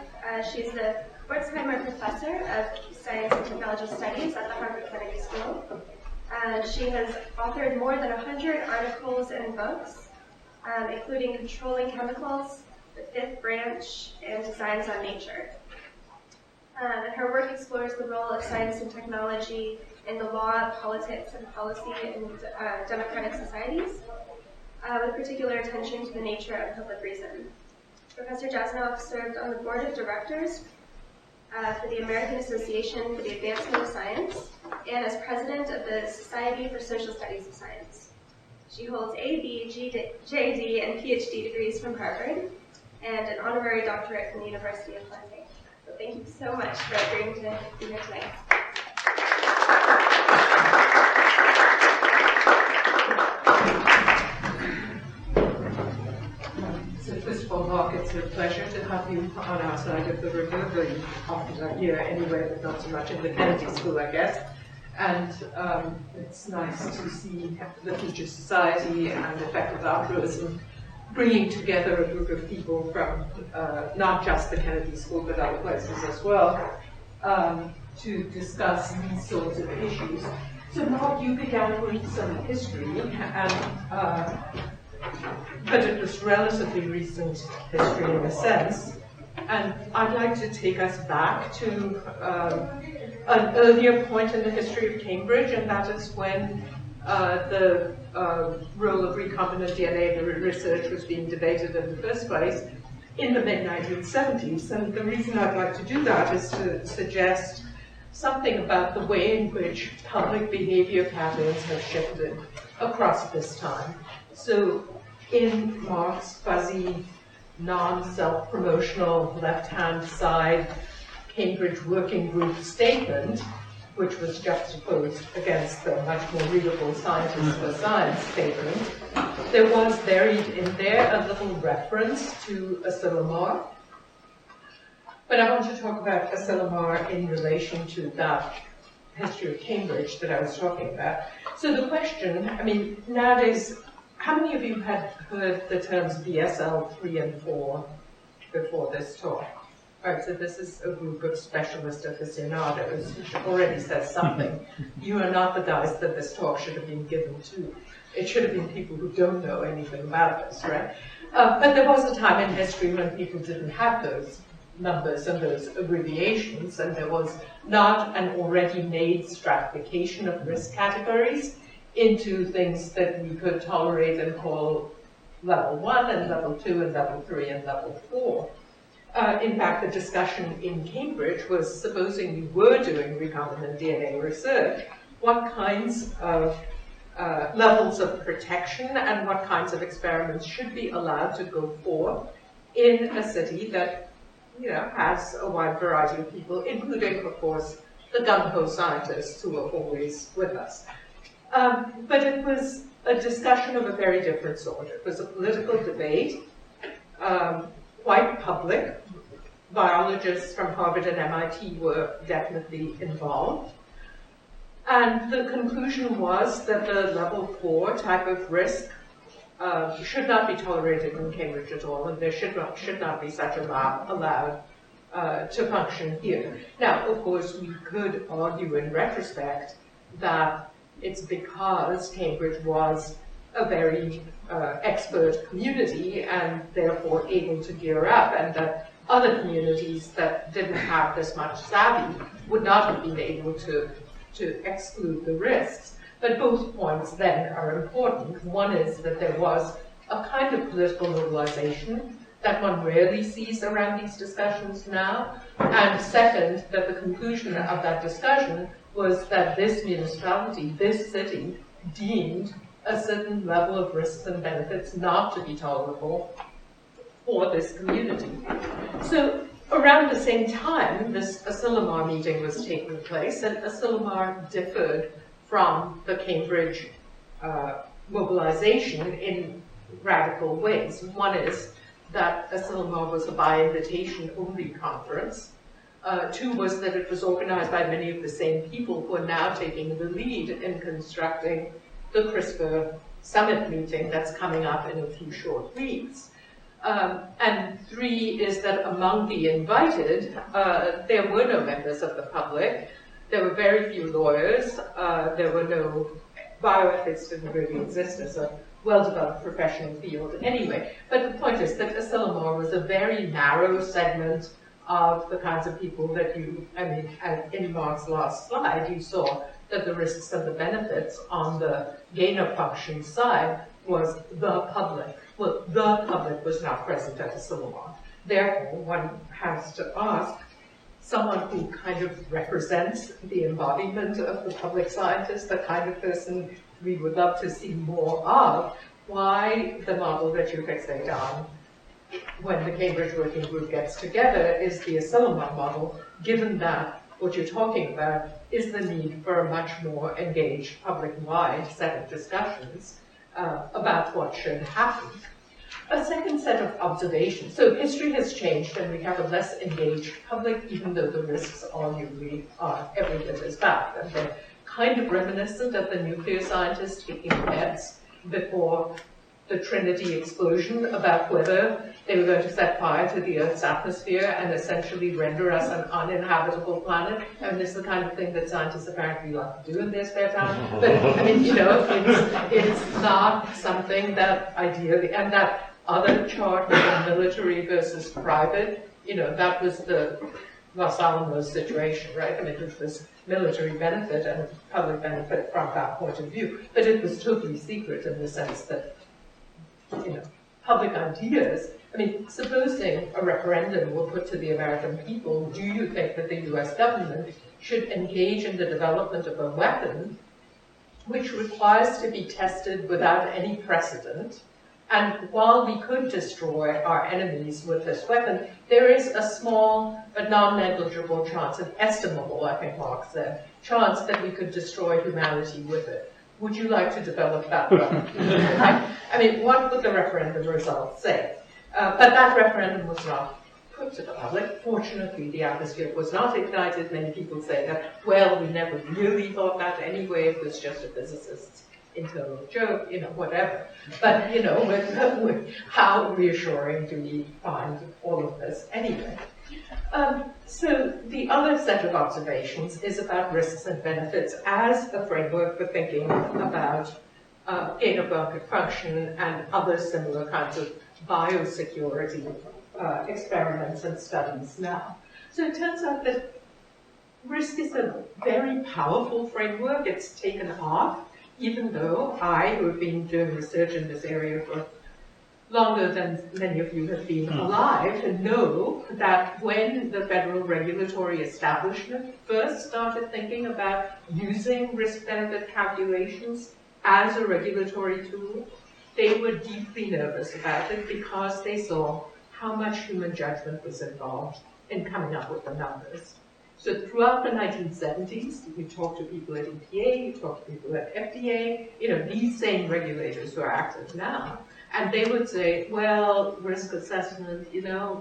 She's the Wertzheimer Professor of Science and Technology Studies at the Harvard Kennedy School. She has authored more than 100 articles and books, including Controlling Chemicals, The Fifth Branch, and Designs on Nature. And her work explores the role of science and technology in the law, politics, and policy in democratic societies, with particular attention to the nature of public reason. Professor Jasanoff served on the board of directors for the American Association for the Advancement of Science and as president of the Society for Social Studies of Science. She holds A, B, JD, and PhD degrees from Harvard and an honorary doctorate from the University of London. So thank you so much for agreeing to be here tonight. So first of all, Mark, it's a pleasure to have you on our side of the river. Very often here anyway, but not so much in the Kennedy School, I guess. And it's nice to see the Future Society and Effective Altruism bringing together a group of people from not just the Kennedy School, but other places as well, to discuss these sorts of issues. So Mark, you began with some history, and but it was relatively recent history in a sense. And I'd like to take us back to an earlier point in the history of Cambridge, and that is when the role of recombinant DNA research was being debated in the first place in the mid-1970s. And the reason I'd like to do that is to suggest something about the way in which public behavior patterns have shifted across this time. So in Mark's fuzzy, non-self-promotional left-hand side Cambridge Working Group statement, which was juxtaposed against the much more readable Scientists for Science statement, there was buried in there a little reference to Asilomar. But I want to talk about Asilomar in relation to that history of Cambridge that I was talking about. So the question, I mean, nowadays, how many of you had heard the terms BSL 3 and 4 before this talk? All right, so this is a group of specialist aficionados, which already says something. You are not the guys that this talk should have been given to. It should have been people who don't know anything about this, right? But there was a time in history when people didn't have those numbers and those abbreviations, and there was not an already made stratification of risk categories into things that we could tolerate and call level 1 and level 2 and level 3 and level 4. In fact, the discussion in Cambridge was, supposing you were doing recombinant DNA research, what kinds of levels of protection and what kinds of experiments should be allowed to go forth in a city that, has a wide variety of people, including, of course, the gung-ho scientists who are always with us. But it was a discussion of a very different sort. It was a political debate, quite public. Biologists from Harvard and MIT were definitely involved. And the conclusion was that the level 4 type of risk should not be tolerated in Cambridge at all, and there should not be such a lab allowed to function here. Now, of course, we could argue in retrospect that it's because Cambridge was a very expert community and therefore able to gear up, and that other communities that didn't have this much savvy would not have been able to exclude the risks. But both points then are important. One is that there was a kind of political mobilization that one rarely sees around these discussions now. And second, that the conclusion of that discussion was that this municipality, this city, deemed a certain level of risks and benefits not to be tolerable for this community. So around the same time, this Asilomar meeting was taking place, and Asilomar differed from the Cambridge mobilization in radical ways. One is that Asilomar was a by-invitation only conference. Two was that it was organized by many of the same people who are now taking the lead in constructing the CRISPR summit meeting that's coming up in a few short weeks. And three is that among the invited, there were no members of the public. There were very few lawyers. There were no bioethics didn't really exist as a well-developed professional field anyway. But the point is that Asilomar was a very narrow segment of the kinds of people that in Marc's last slide, you saw that the risks and the benefits on the gain-of-function side was the public. Well, the public was not present at Asilomar. Therefore, one has to ask someone who kind of represents the embodiment of the public scientist, the kind of person we would love to see more of, why the model that you fixate on when the Cambridge Working Group gets together is the Asilomar model, given that what you're talking about is the need for a much more engaged public-wide set of discussions about what should happen. A second set of observations. So history has changed and we have a less engaged public, even though the risks arguably are every bit as bad. And they're kind of reminiscent of the nuclear scientists taking bets before the Trinity explosion about whether they were going to set fire to the Earth's atmosphere and essentially render us an uninhabitable planet. I mean, this is the kind of thing that scientists apparently like to do in their spare time. But, I mean, it's not something that ideally, and that other chart with the military versus private, that was the Los Alamos situation, right? I mean, it was military benefit and public benefit from that point of view. But it was totally secret in the sense that public ideas. I mean, supposing a referendum were put to the American people, do you think that the US government should engage in the development of a weapon which requires to be tested without any precedent? And while we could destroy our enemies with this weapon, there is a small but non-negligible chance, an estimable, I think Marc said, chance that we could destroy humanity with it. Would you like to develop that weapon? I mean, what would the referendum results say? But that referendum was not put to the public. Fortunately, the atmosphere was not ignited. Many people say that, well, we never really thought that anyway. It was just a physicist's internal joke, whatever. But, how reassuring do we find all of this anyway? So the other set of observations is about risks and benefits as a framework for thinking about gain-of-market function and other similar kinds of biosecurity experiments and studies now. So it turns out that risk is a very powerful framework. It's taken off, even though I, who have been doing research in this area for longer than many of you have been alive, know that when the federal regulatory establishment first started thinking about using risk-benefit calculations as a regulatory tool, they were deeply nervous about it because they saw how much human judgment was involved in coming up with the numbers. So throughout the 1970s, you talk to people at EPA, you talk to people at FDA, these same regulators who are active now, and they would say, well, risk assessment,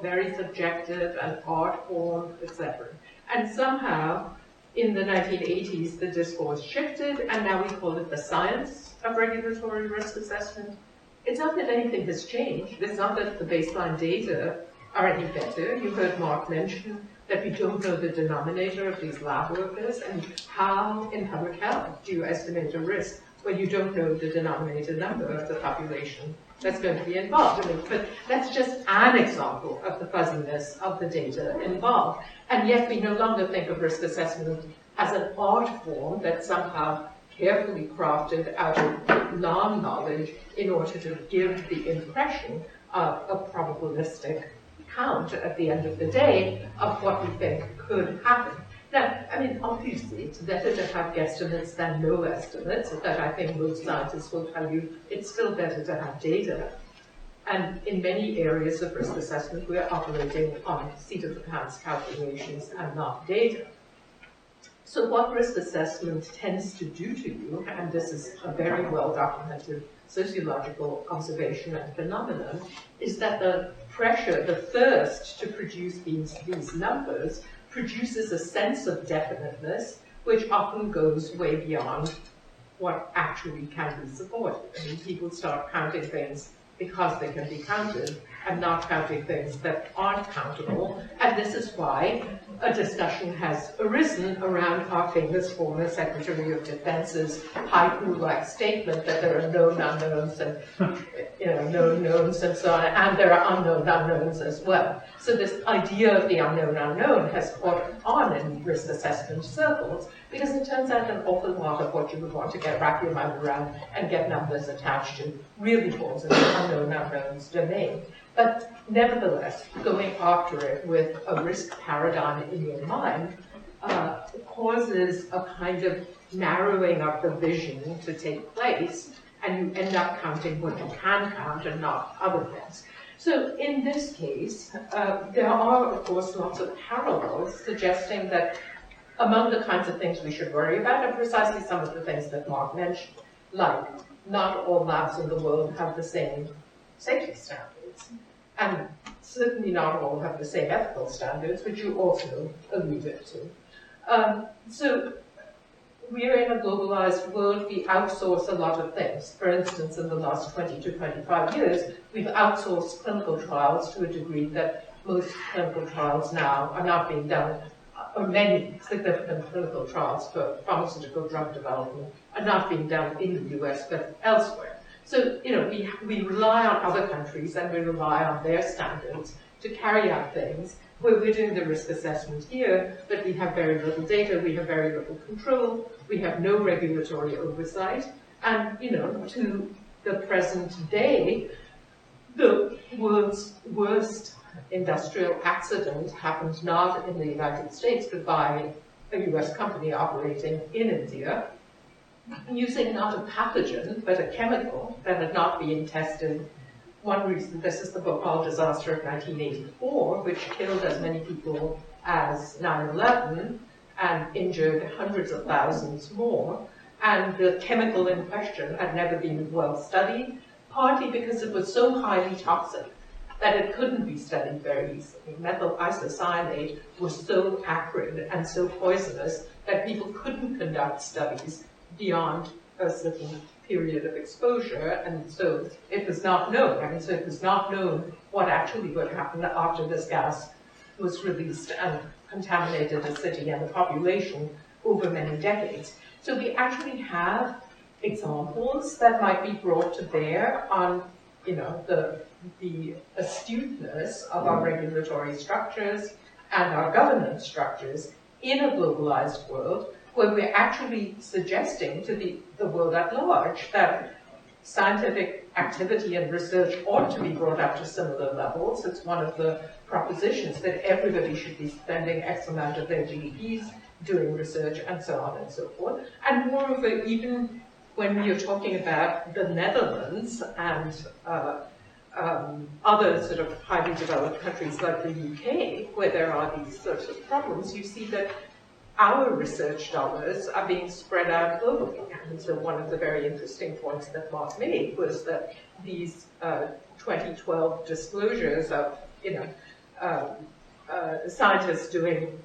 very subjective and art form, etc. And somehow, in the 1980s, the discourse shifted, and now we call it the science of regulatory risk assessment. It's not that anything has changed. It's not that the baseline data are any better. You heard Marc mention that we don't know the denominator of these lab workers, and how in public health do you estimate a risk when you don't know the denominator number of the population that's going to be involved? But that's just an example of the fuzziness of the data involved. And yet we no longer think of risk assessment as an art form that's somehow carefully crafted out of non-knowledge in order to give the impression of a probabilistic count at the end of the day of what we think could happen. Now, obviously, it's better to have guesstimates than no estimates, that I think most scientists will tell you it's still better to have data. And in many areas of risk assessment, we're operating on seat-of-the-pants calculations and not data. So what risk assessment tends to do to you, and this is a very well-documented sociological observation and phenomenon, is that the pressure, the thirst to produce these numbers produces a sense of definiteness, which often goes way beyond what actually can be supported. People start counting things because they can be counted, and not counting things that aren't countable. And this is why a discussion has arisen around our famous former Secretary of Defense's haiku-like statement that there are known unknowns and known knowns and so on, and there are unknown unknowns as well. So this idea of the unknown unknown has caught on in risk assessment circles, because it turns out an awful lot of what you would want to wrap your mind around and get numbers attached to really falls in the unknown unknowns domain. But nevertheless, going after it with a risk paradigm in your mind causes a kind of narrowing of the vision to take place, and you end up counting what you can count and not other things. So in this case, there are, of course, lots of parallels suggesting that among the kinds of things we should worry about are precisely some of the things that Marc mentioned, like not all labs in the world have the same safety standards, and certainly not all have the same ethical standards, which you also alluded to. So we're in a globalized world. We outsource a lot of things. For instance, in the last 20 to 25 years, we've outsourced clinical trials to a degree that most clinical trials now are not being done, or many significant clinical trials for pharmaceutical drug development are not being done in the US, but elsewhere. So, we rely on other countries and we rely on their standards to carry out things where we're doing the risk assessment here, but we have very little data, we have very little control, we have no regulatory oversight, and, to the present day, the world's worst industrial accident happened not in the United States, but by a US company operating in India, using not a pathogen, but a chemical that had not been tested. One reason, this is the Bhopal disaster of 1984, which killed as many people as 9/11 and injured hundreds of thousands more. And the chemical in question had never been well studied, partly because it was so highly toxic that it couldn't be studied very easily. Methyl isocyanate was so acrid and so poisonous that people couldn't conduct studies beyond a certain period of exposure, and so it was not known. So it was not known what actually would happen after this gas was released and contaminated a city and a population over many decades. So we actually have examples that might be brought to bear on, the astuteness of our regulatory structures and our governance structures in a globalized world, where we're actually suggesting to the world at large that scientific activity and research ought to be brought up to similar levels. It's one of the propositions that everybody should be spending X amount of their GDPs doing research and so on and so forth. And moreover, even when you're talking about the Netherlands and other sort of highly developed countries like the UK, where there are these sorts of problems, you see that our research dollars are being spread out globally. And so one of the very interesting points that Marc made was that these 2012 disclosures of, scientists doing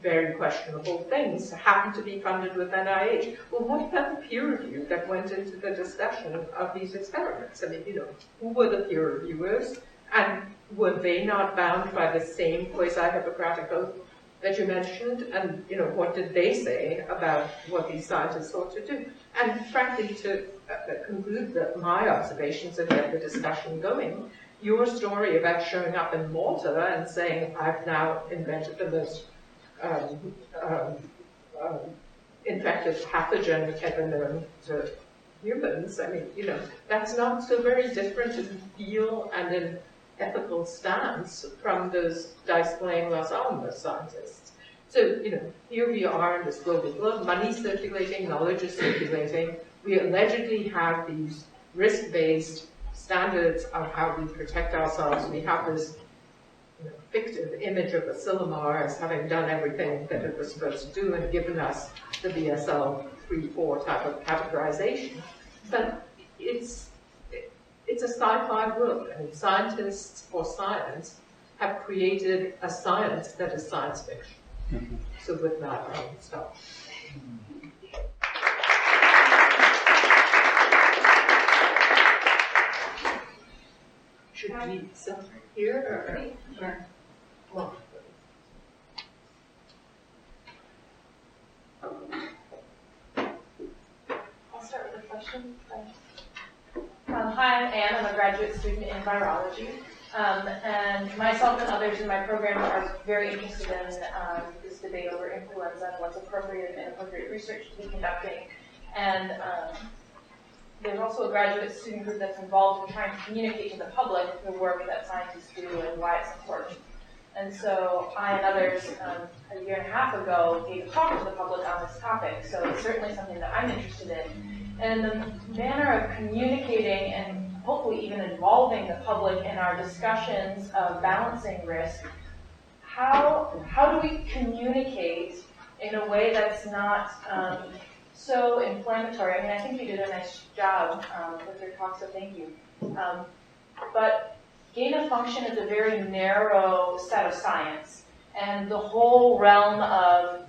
very questionable things happen to be funded with NIH. Well, what about the peer review that went into the discussion of these experiments? I mean, who were the peer reviewers, and were they not bound by the same quasi-Hippocratic oath that you mentioned? And, what did they say about what these scientists ought to do? And frankly, to conclude my observations and get the discussion going, your story about showing up in Malta and saying, I've now invented the most infected pathogen ever known to humans. I mean, that's not so very different in feel and in ethical stance from those dice-playing Los Alamos scientists. So, here we are in this global world, money circulating, knowledge is circulating. We allegedly have these risk-based standards of how we protect ourselves. We have this fictive image of Asilomar as having done everything that it was supposed to do and given us the BSL 3-4 type of categorization. But it's a sci-fi world, and scientists or science have created a science that is science fiction. Mm-hmm. So with that, I'll stop. Should we sit here or? Well, I'll start with a question. Hi, I'm Anne. I'm a graduate student in virology. And myself and others in my program are very interested in this debate over influenza and what's appropriate and inappropriate research to be conducting. And there's also a graduate student group that's involved in trying to communicate to the public the work that scientists do and why it's important. And so I and others, a year and a half ago, gave a talk to the public on this topic. So it's certainly something that I'm interested in. And the manner of communicating and hopefully even involving the public in our discussions of balancing risk, how do we communicate in a way that's not so inflammatory? I mean, I think you did a nice job with your talk, so thank you. But gain of function is a very narrow set of science, and the whole realm of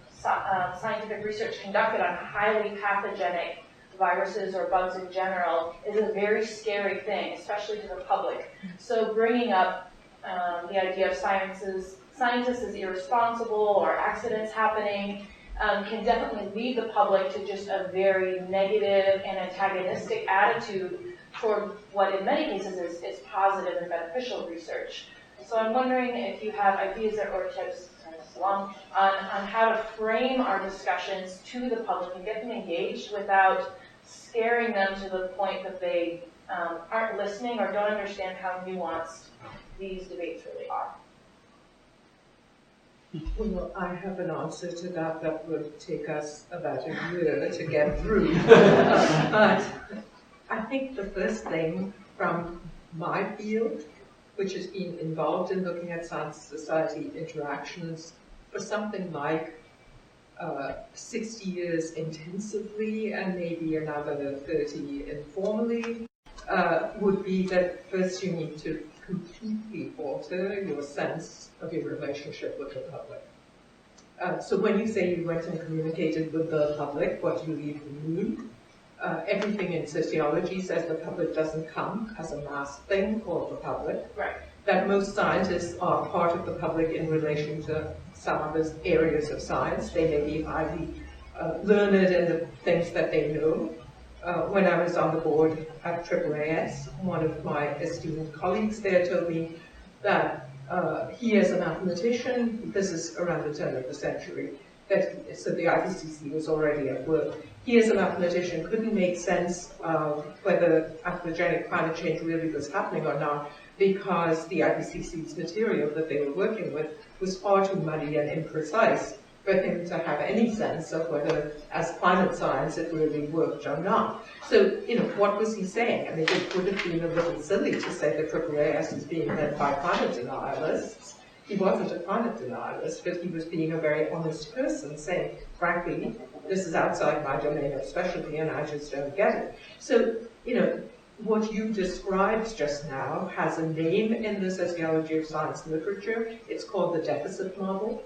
scientific research conducted on highly pathogenic viruses or bugs in general is a very scary thing, especially to the public. So bringing up the idea of scientists as irresponsible or accidents happening can definitely lead the public to just a very negative and antagonistic attitude toward what in many cases is positive and beneficial research. So I'm wondering if you have ideas or tips on how to frame our discussions to the public and get them engaged without scaring them to the point that they aren't listening or don't understand how nuanced these debates really are. Well, I have an answer to that that would take us about a year to get through. But I think the first thing from my field, which has been involved in looking at science-society interactions for something like 60 years intensively and maybe another 30 informally, would be that first you need to completely alter your sense of your relationship with the public. So when you say you went and communicated with the public, what do you even mean? Everything in sociology says the public doesn't come as a mass thing called the public. Right. That most scientists are part of the public in relation to some of the areas of science. They may be highly learned in the things that they know. When I was on the board at AAAS, one of my esteemed colleagues there told me that he as a mathematician, this is around the turn of the century, so the IPCC was already at work. He as a mathematician couldn't make sense of whether anthropogenic climate change really was happening or not, because the IPCC's material that they were working with was far too muddy and imprecise for for him to have any sense of whether, as climate science, it really worked or not. So, what was he saying? I mean, it would have been a little silly to say that AAAS is being led by climate denialists. He wasn't a climate denialist, but he was being a very honest person, saying, frankly, this is outside my domain of specialty and I just don't get it. So, what you described just now has a name in the sociology of science literature. It's called the deficit model.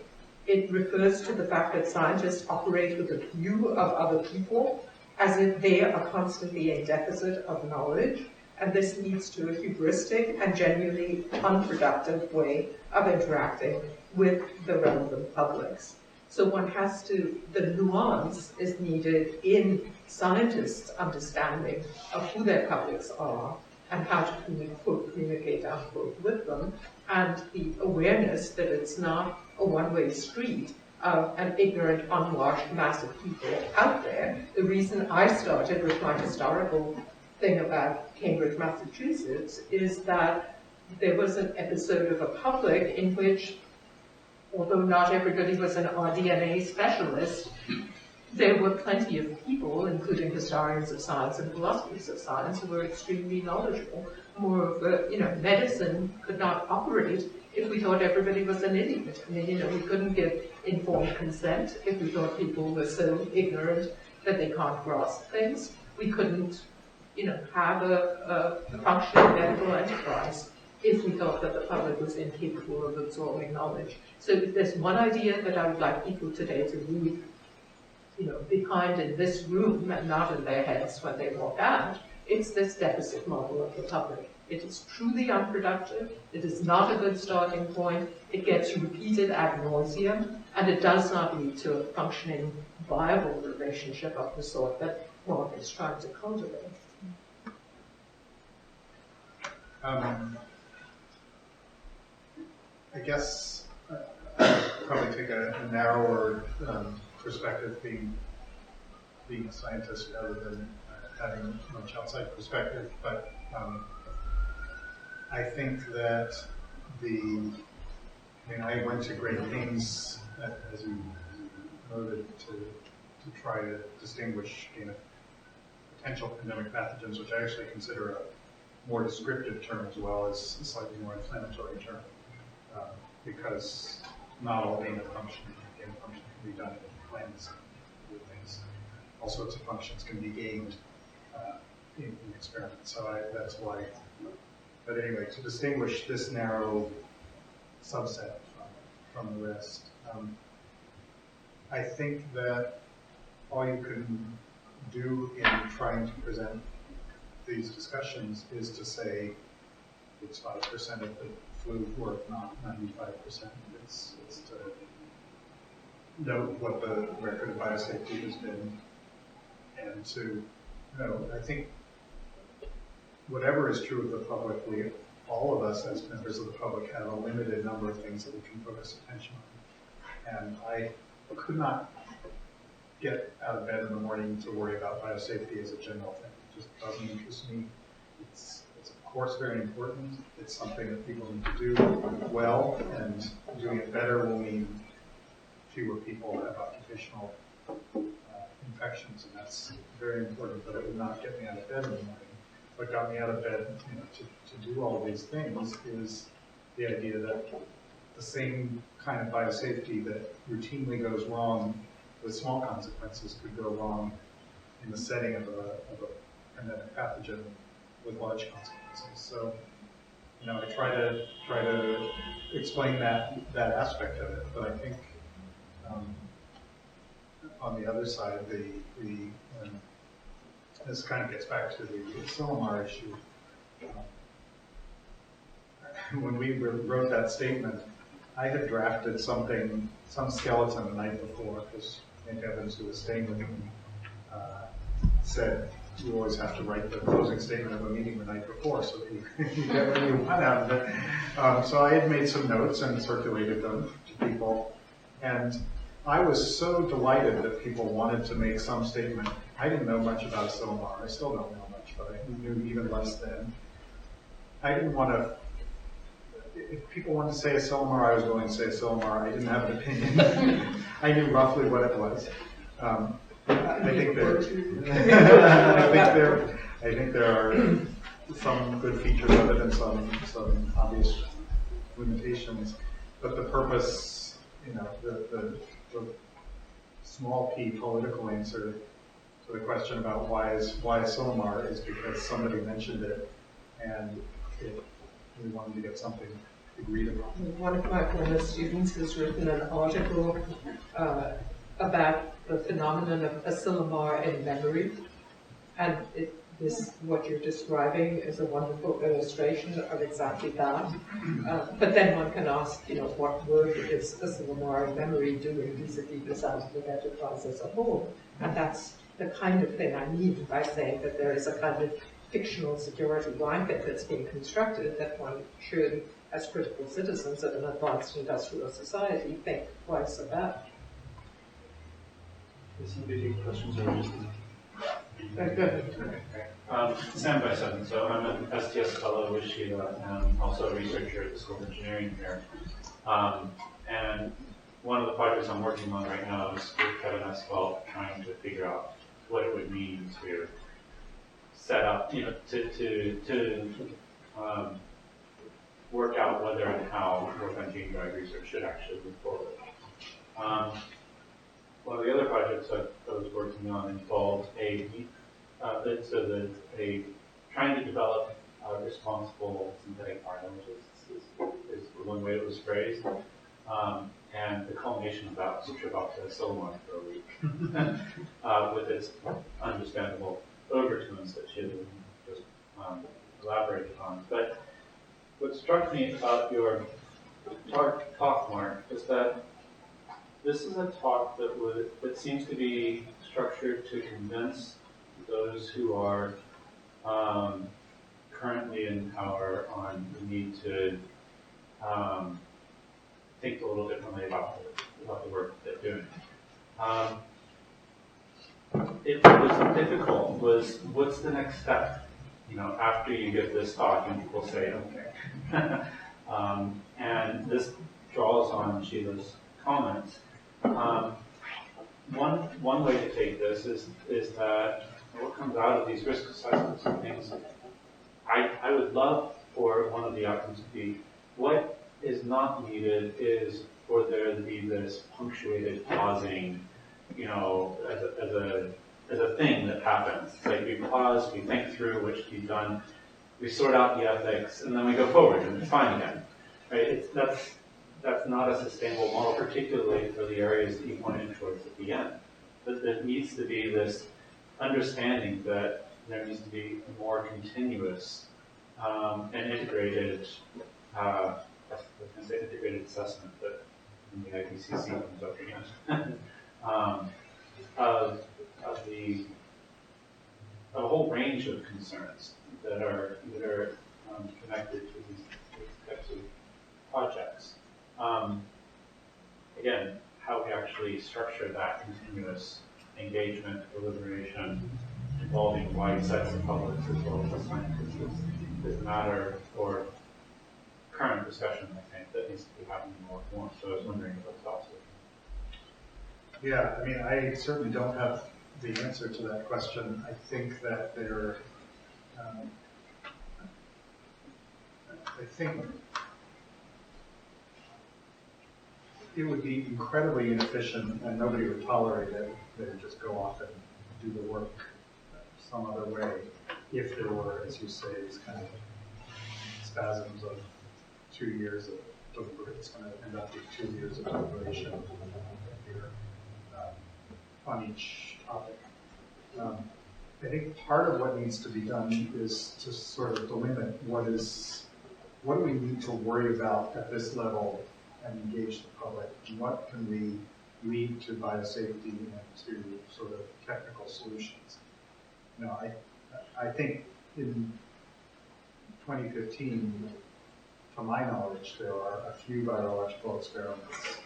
It refers to the fact that scientists operate with a view of other people as if they are constantly in deficit of knowledge, and this leads to a hubristic and genuinely unproductive way of interacting with the relevant publics. So one has to, the nuance is needed in scientists' understanding of who their publics are and how to communicate unquote with them, and the awareness that it's not a one-way street of an ignorant, unwashed mass of people out there. The reason I started with my historical thing about Cambridge, Massachusetts, is that there was an episode of a public in which, although not everybody was an RDNA specialist, there were plenty of people, including historians of science and philosophers of science, who were extremely knowledgeable. Moreover, medicine could not operate if we thought everybody was an idiot. I mean, we couldn't give informed consent if we thought people were so ignorant that they can't grasp things. We couldn't, have a functioning medical enterprise if we thought that the public was incapable of absorbing knowledge. So if there's one idea that I would like people today to leave, behind in this room and not in their heads when they walk out, it's this deficit model of the public. It is truly unproductive. It is not a good starting point. It gets repeated ad nauseum, and it does not lead to a functioning, viable relationship of the sort that Marc is trying to cultivate. I guess I'd probably take a narrower perspective, being a scientist rather than having much outside perspective, but I think that I went to great pains, as you noted, to try to distinguish potential pandemic pathogens, which I actually consider a more descriptive term as well as a slightly more inflammatory term, because not all gain of function can be done in plants with things. All sorts of functions can be gained in experiments. So that's why. But anyway, to distinguish this narrow subset from the rest, I think that all you can do in trying to present these discussions is to say it's 5% of the flu work, not 95%. It's to note what the record of biosafety has been, and to I think whatever is true of the public, all of us as members of the public have a limited number of things that we can focus attention on. And I could not get out of bed in the morning to worry about biosafety as a general thing. It just doesn't interest me. It's of course very important. It's something that people need to do well, and doing it better will mean fewer people have occupational infections, and that's very important, but it would not get me out of bed in the morning. What got me out of bed to do all of these things is the idea that the same kind of biosafety that routinely goes wrong with small consequences could go wrong in the setting of a pandemic pathogen with large consequences. So, I try to explain that aspect of it, but I think on the other side, this kind of gets back to the Silomar issue. When we wrote that statement, I had drafted some skeleton the night before, because Nick Evans, who was staying with me, said you always have to write the closing statement of a meeting the night before so that you get what you want out of it. So I had made some notes and circulated them to people, and I was so delighted that people wanted to make some statement. I didn't know much about Silomar. I still don't know much, but I knew even less then. I didn't want to, if people want to say Asilomar, I was going to say Asilomar. I didn't have an opinion. I knew roughly what it was. I think there are some good features of it and some obvious limitations. But the purpose, the small p political answer to the question about why Asilomar is because somebody mentioned it and we wanted to get something agreed upon. One of my former students has written an article about the phenomenon of Asilomar in memory, and what you're describing is a wonderful illustration of exactly that. But then one can ask, what work is Asilomar in memory doing vis-a-vis the scientific enterprise as a whole? And that's the kind of thing I mean by saying that there is a kind of fictional security blanket that's being constructed that one should, as critical citizens of an advanced industrial society, think twice about. Does somebody take questions or just? Very good. Sam Bison. So I'm an STS fellow with Sheila and also a researcher at the School of Engineering here. And one of the projects I'm working on right now is with Kevin Esfalt trying to figure out what it would mean to set up, to work out whether and how work on gene drive research should actually move forward. One of the other projects I was working on involved trying to develop responsible synthetic biologists is one way it was phrased. And the culmination of that was a trip out to Asilomar for a week with its understandable overtones that Sheila just elaborated on. But what struck me about your talk, Mark, is that this is a talk that seems to be structured to convince those who are currently in power on the need to think a little differently about the work that they're doing. It was difficult. What's the next step? After you give this talk, and people say, okay. And this draws on Sheila's comments. One way to take this is that what comes out of these risk assessments and things, I would love for one of the outcomes to be what is not needed is for there to be this punctuated pausing, as a thing that happens. It's like we pause, we think through what should be done, we sort out the ethics, and then we go forward, and it's fine again. Right? That's not a sustainable model, particularly for the areas that you pointed towards at the end. But there needs to be this understanding that there needs to be a more continuous and integrated, I was going to say integrated assessment, but in the IPCC comes up again, of a whole range of concerns that are connected to these types of projects. Again, how we actually structure that continuous engagement, deliberation, involving wide sets of publics as well as scientists is a matter for current discussion, I think, that needs to be happening more and more. So I was wondering about thoughts. Yeah, I mean, I certainly don't have the answer to that question. I think that I think it would be incredibly inefficient and nobody would tolerate it. They would just go off and do the work some other way if there were, as you say, these kind of spasms of 2 years of deliberation. It's going to end up with 2 years of deliberation on each topic. I think part of what needs to be done is to sort of delimit what do we need to worry about at this level and engage the public, and what can we lead to biosafety and to sort of technical solutions. I think in 2015, to my knowledge, there are a few biological experiments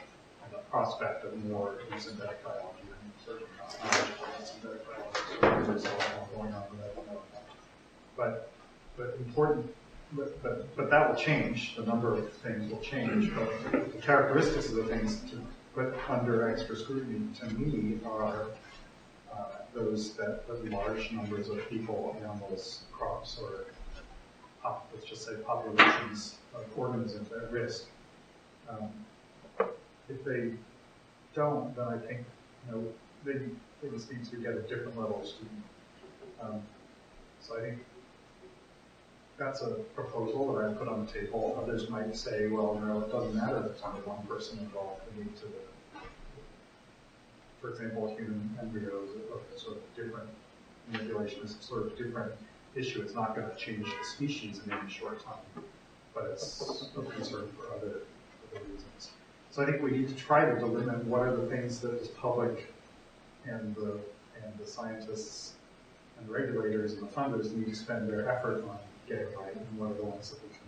and the prospect of more in synthetic biology. I'm certainly not knowledgeable in synthetic biology, so there's a lot more going on that I don't know about. But important but that will change. The number of things will change, but the characteristics of the things to put under extra scrutiny, to me, are those that large numbers of people, animals, crops, or let's just say populations of organisms at risk. If they don't, then I think they just need to get a different level of scrutiny. So I think that's a proposal that I put on the table. Others might say, well, no, it doesn't matter if it's only one person involved. We need to, for example, human embryos of sort of different manipulation is a sort of different issue. It's not going to change the species in any short time, but it's of concern for other reasons. So I think we need to try to delimit what are the things that the public and the scientists and regulators and the funders need to spend their effort on getting right, and what are the ones that we can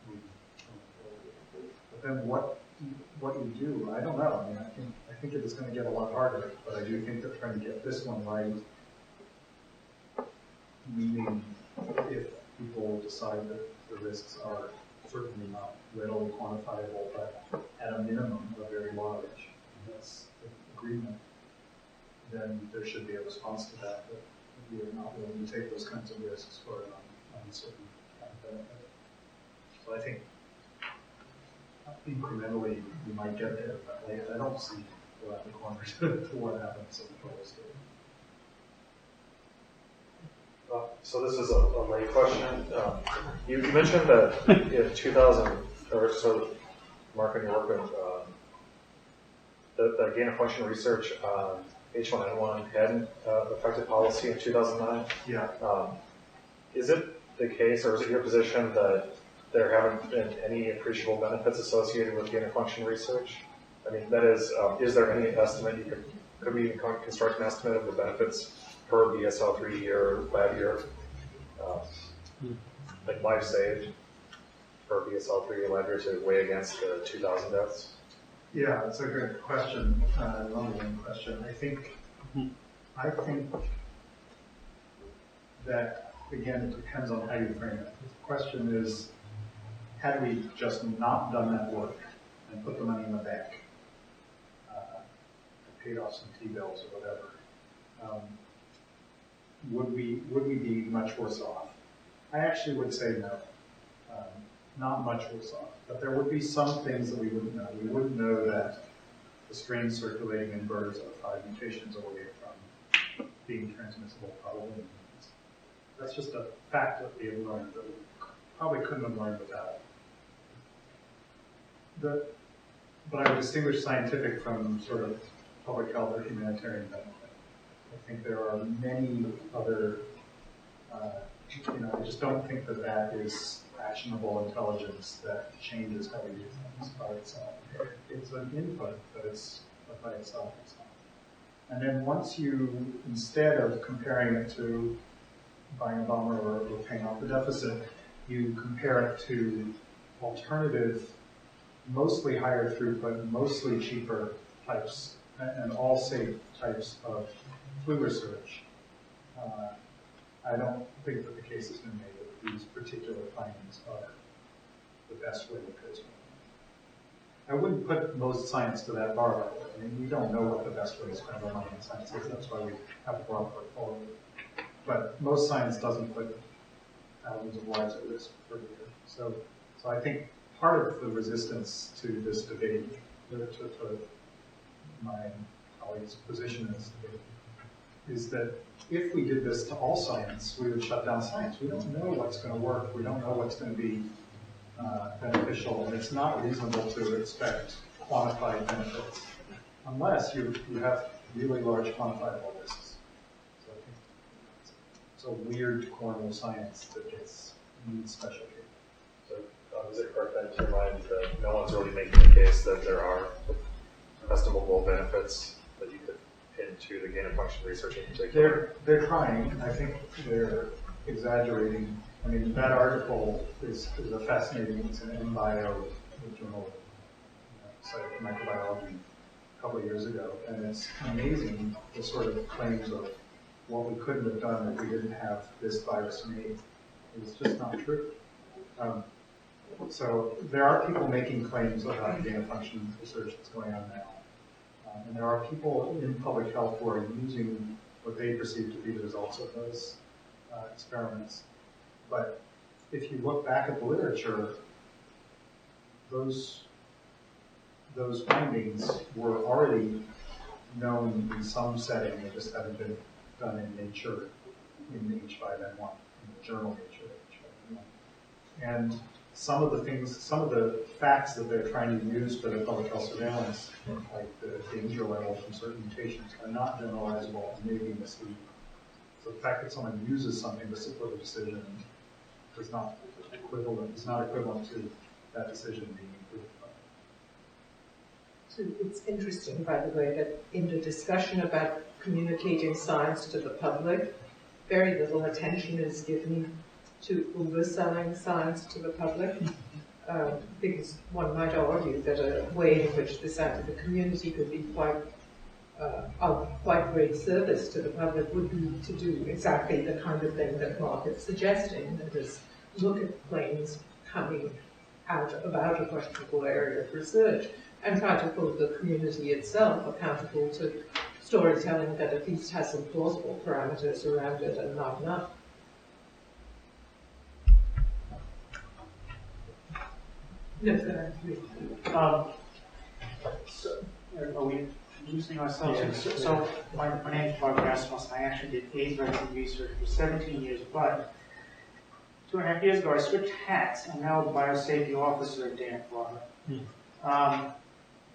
move forward. But then what you do, I don't know. I mean, I think it is going to get a lot harder, but I do think that trying to get this one right, meaning if people decide that the risks are certainly not readily quantifiable, but at a minimum are very large, and that's the agreement, then there should be a response to that we are not willing to take those kinds of risks for an uncertain benefit. So I think incrementally we might get there, but I don't see around the corner to what happens in the total state. So this is a lay question. You mentioned that in 2000, or so, Mark, in your work with the gain of function research on H1N1 hadn't affected policy in 2009. Yeah. Is it the case, or is it your position that there haven't been any appreciable benefits associated with gain of function research? I mean, that is there any estimate could we construct an estimate of the benefits per BSL 3-year, 5-year, like life saved for BSL 3-year, 5-year to weigh against the 2,000 deaths? Yeah, that's a good question, long-winded question. I think that, again, it depends on how you frame it. The question is, had we just not done that work and put the money in the bank, paid off some T-bills or whatever, would we be much worse off? I actually would say no, not much worse off. But there would be some things that we wouldn't know. We wouldn't know that the strains circulating in birds are 5 mutations away from being transmissible, probably. That's just a fact that we have learned that we probably couldn't have learned without. But I would distinguish scientific from sort of public health or humanitarian benefit. I think there are many other, I just don't think that that is actionable intelligence that changes how we do things by itself. It's an input, but by itself it's not. And then once you, instead of comparing it to buying a bomber or paying off the deficit, you compare it to alternative, mostly higher throughput, mostly cheaper types, and all safe types of flu research. I don't think that the case has been made that these particular findings are the best way to go. I wouldn't put most science to that bar. I mean, we don't know what the best way to spend our money in science is. That's why we have a broad portfolio. But most science doesn't put thousands of lives at risk per year. So I think part of the resistance to this debate, to my colleague's position in this debate, is that if we did this to all science, we would shut down science. We don't know what's going to work. We don't know what's going to be beneficial, and it's not reasonable to expect quantified benefits unless you have really large quantifiable risks. So I think it's a weird corner of science that needs special care. So is it correct then to your mind that no one's really making the case that there are estimable benefits that you could pin to the gain of function research in particular? They're trying. I think they're exaggerating. I mean, that article is a fascinating, it's an MBio journal, cited microbiology a couple of years ago, and it's amazing the sort of claims of what we couldn't have done if we didn't have this virus made. It's just not true. So there are people making claims about gain of function research that's going on now. And there are people in public health who are using what they perceive to be the results of those experiments. But if you look back at the literature, those findings were already known in some setting. They just haven't been done in Nature, in H5N1, in the journal Nature H5N1. And some of the facts that they're trying to use for the public health surveillance, like the danger level from certain mutations, are not generalizable and may be misleading. So the fact that someone uses something to support a decision is not equivalent. It's not equivalent to that decision being improved. So it's interesting, by the way, that in the discussion about communicating science to the public, very little attention is given to overselling science to the public, because one might argue that a way in which the scientific community could be of quite great service to the public would be to do exactly the kind of thing that Marc is suggesting, that is, look at claims coming out about a questionable area of research and try to hold the community itself accountable to storytelling that at least has some plausible parameters around it and not enough. No, so, are we introducing ourselves? Yeah. So my name is Marc Jasanoff. I actually did AIDS vaccine research for 17 years, but 2.5 years ago I switched hats. I'm now a biosafety officer at Dept.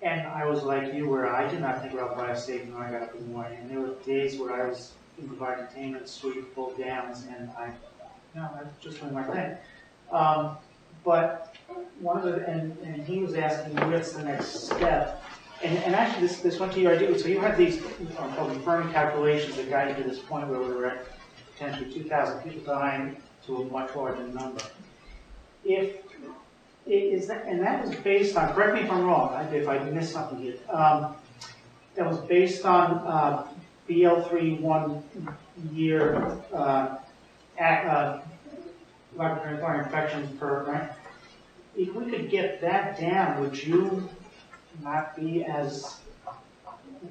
And I was like you, where I did not think about biosafety when I got up in the morning. And there were days where I was in provide containment suite, full downs, and I was just doing my thing. But one of the, and he was asking, what's the next step? And actually, this went to your idea. So you had these confirming calculations that got you to this point where we were at potentially 2,000 people dying to a much larger number. And that was based on, correct me if I'm wrong, if I missed something here, that was based on BL3 1 year laboratory infections per, right? If we could get that down, would you not be as,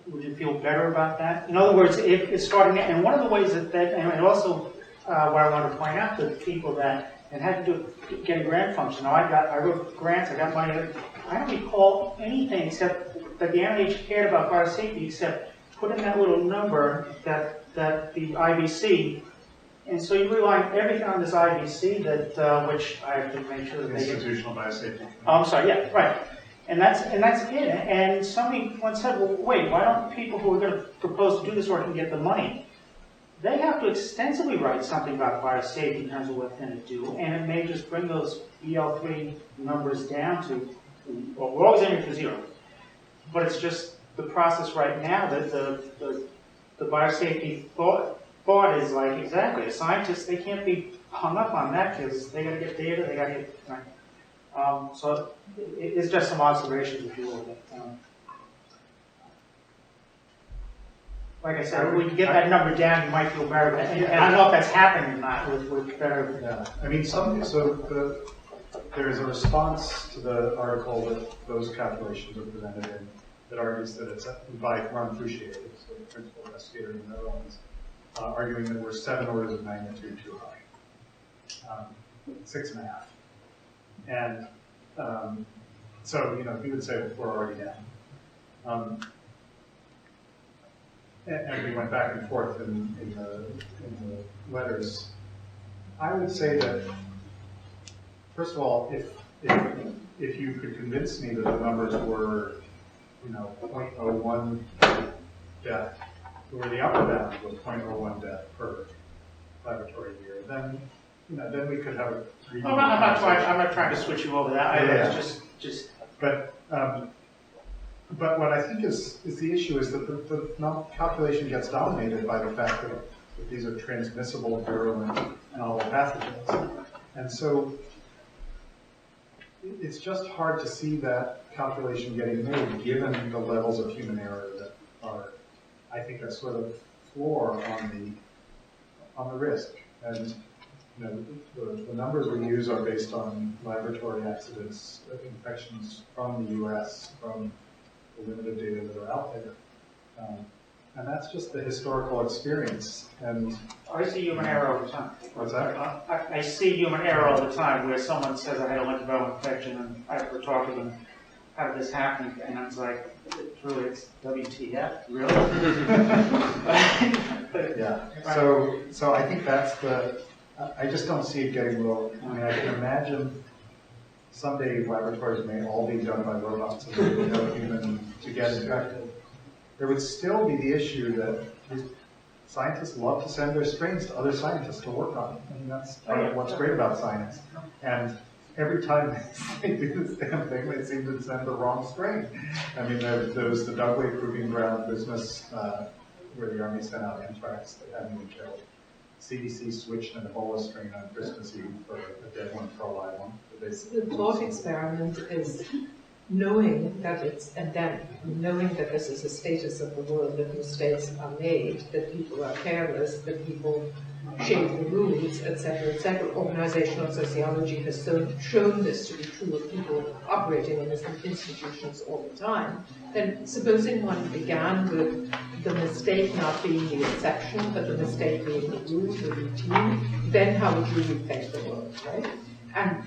would you feel better about that? In other words, if it's starting, and one of the ways that and also what I want to point out to people that, and had to get a grant function. Now I wrote grants, I got money. I don't recall anything except that the NIH cared about biosafety, except put in that little number that the IBC, and so you rely on everything on this IBC that which I have to make sure that they get. Institutional biosafety. Oh, I'm sorry. Yeah, right. And that's it. And somebody once said, well, wait, why don't people who are going to propose to do this work and get the money? They have to extensively write something about biosafety in terms of what they're going to do, and it may just bring those BL3 numbers down to, well, we're always aiming for 0. But it's just the process right now that the biosafety thought is like, exactly, a scientist, they can't be hung up on that because they got to get data, they got to get, right? So it's just some observations, if you will. Like I said, if we can get that number down, you might feel better. And I don't know if that's happening or not with better. Yeah, I mean, there is a response to the article that those calculations are presented in that argues that it's by Ron Fouchier, so the principal investigator in the Netherlands, arguing that we're 7 orders of magnitude too high, 6.5. And so, he would say we're already down. And we went back and forth in the letters. I would say that, first of all, if you could convince me that the numbers were, 0.01 death, where the upper bound was 0.01 death per laboratory year, then we could have a. I'm not trying to switch you over that. Just. But what I think is the issue is that the calculation gets dominated by the fact that these are transmissible, virulent, novel pathogens. And so it's just hard to see that calculation getting made given the levels of human error that are, I think, a sort of floor on the risk. And The numbers we use are based on laboratory accidents, infections from the U.S., from the limited data that are out there. And that's just the historical experience. And I see human error all the time. what's that? I see human error all the time where someone says I had a lentiviral infection and I have to talk to them, how did this happen? And I was like, it's WTF, really? Yeah. So I think that's I just don't see it getting low. I mean, I can imagine someday laboratories may all be done by robots and there would be no human to get infected. There would still be the issue that scientists love to send their strains to other scientists to work on. I mean, that's part of what's great about science. And every time they do this damn thing, they seem to send the wrong strain. I mean, there was the Dugway Proving Ground business where the Army sent out anthrax that hadn't been killed. CDC switched an Ebola strain on Christmas Eve for a dead one for a live one. The thought experiment is knowing that it's endemic, knowing that this is a status of the world, that mistakes are made, that people are careless, that people shade the rules, etc., etc. Organizational sociology has shown this to be true of people operating in institutions all the time. Then supposing one began with the mistake not being the exception, but the mistake being the rule, the routine, then how would you rethink the world, right? And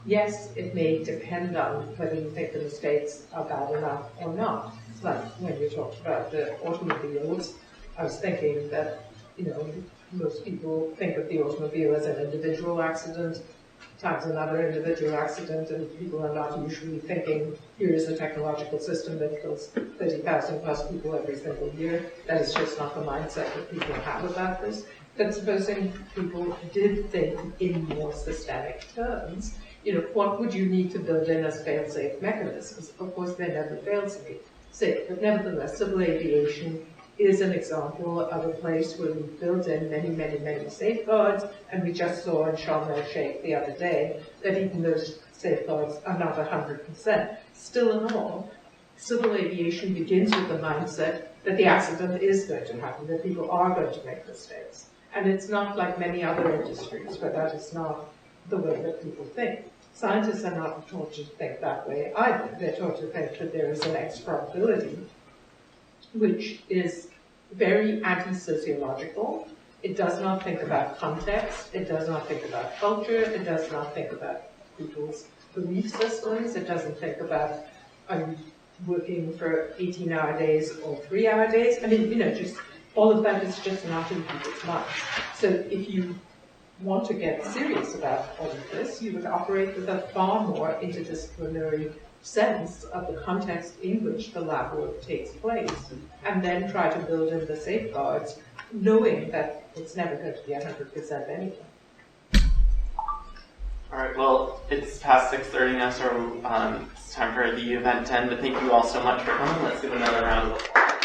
yes, it may depend on whether you think the mistakes are bad enough or not. Like when you talked about the automobiles, I was thinking that, most people think of the automobile as an individual accident times another individual accident, and people are not usually thinking, here is a technological system that kills 30,000 plus people every single year. That is just not the mindset that people have about this. But supposing people did think in more systemic terms, what would you need to build in as fail-safe mechanisms? Of course, they're never fail-safe, but nevertheless, civil aviation is an example of a place where we've built in many, many, many safeguards, and we just saw in Sharm el-Sheikh the other day that even those safeguards are not 100%. Still in all, civil aviation begins with the mindset that the accident is going to happen, that people are going to make mistakes. And it's not like many other industries where that is not the way that people think. Scientists are not taught to think that way either. They're taught to think that there is an X probability, which is very anti-sociological. It does not think about context. It does not think about culture. It does not think about people's belief systems. It doesn't think about, are you working for 18-hour days or 3-hour days? I mean, just all of that is just not in people's minds. So if you want to get serious about all of this, you would operate with a far more interdisciplinary sense of the context in which the lab work takes place, and then try to build in the safeguards, knowing that it's never going to be 100% anyway. All right, well, it's past 6:30 now, so it's time for the event to end, but thank you all so much for coming. Let's give another round of applause.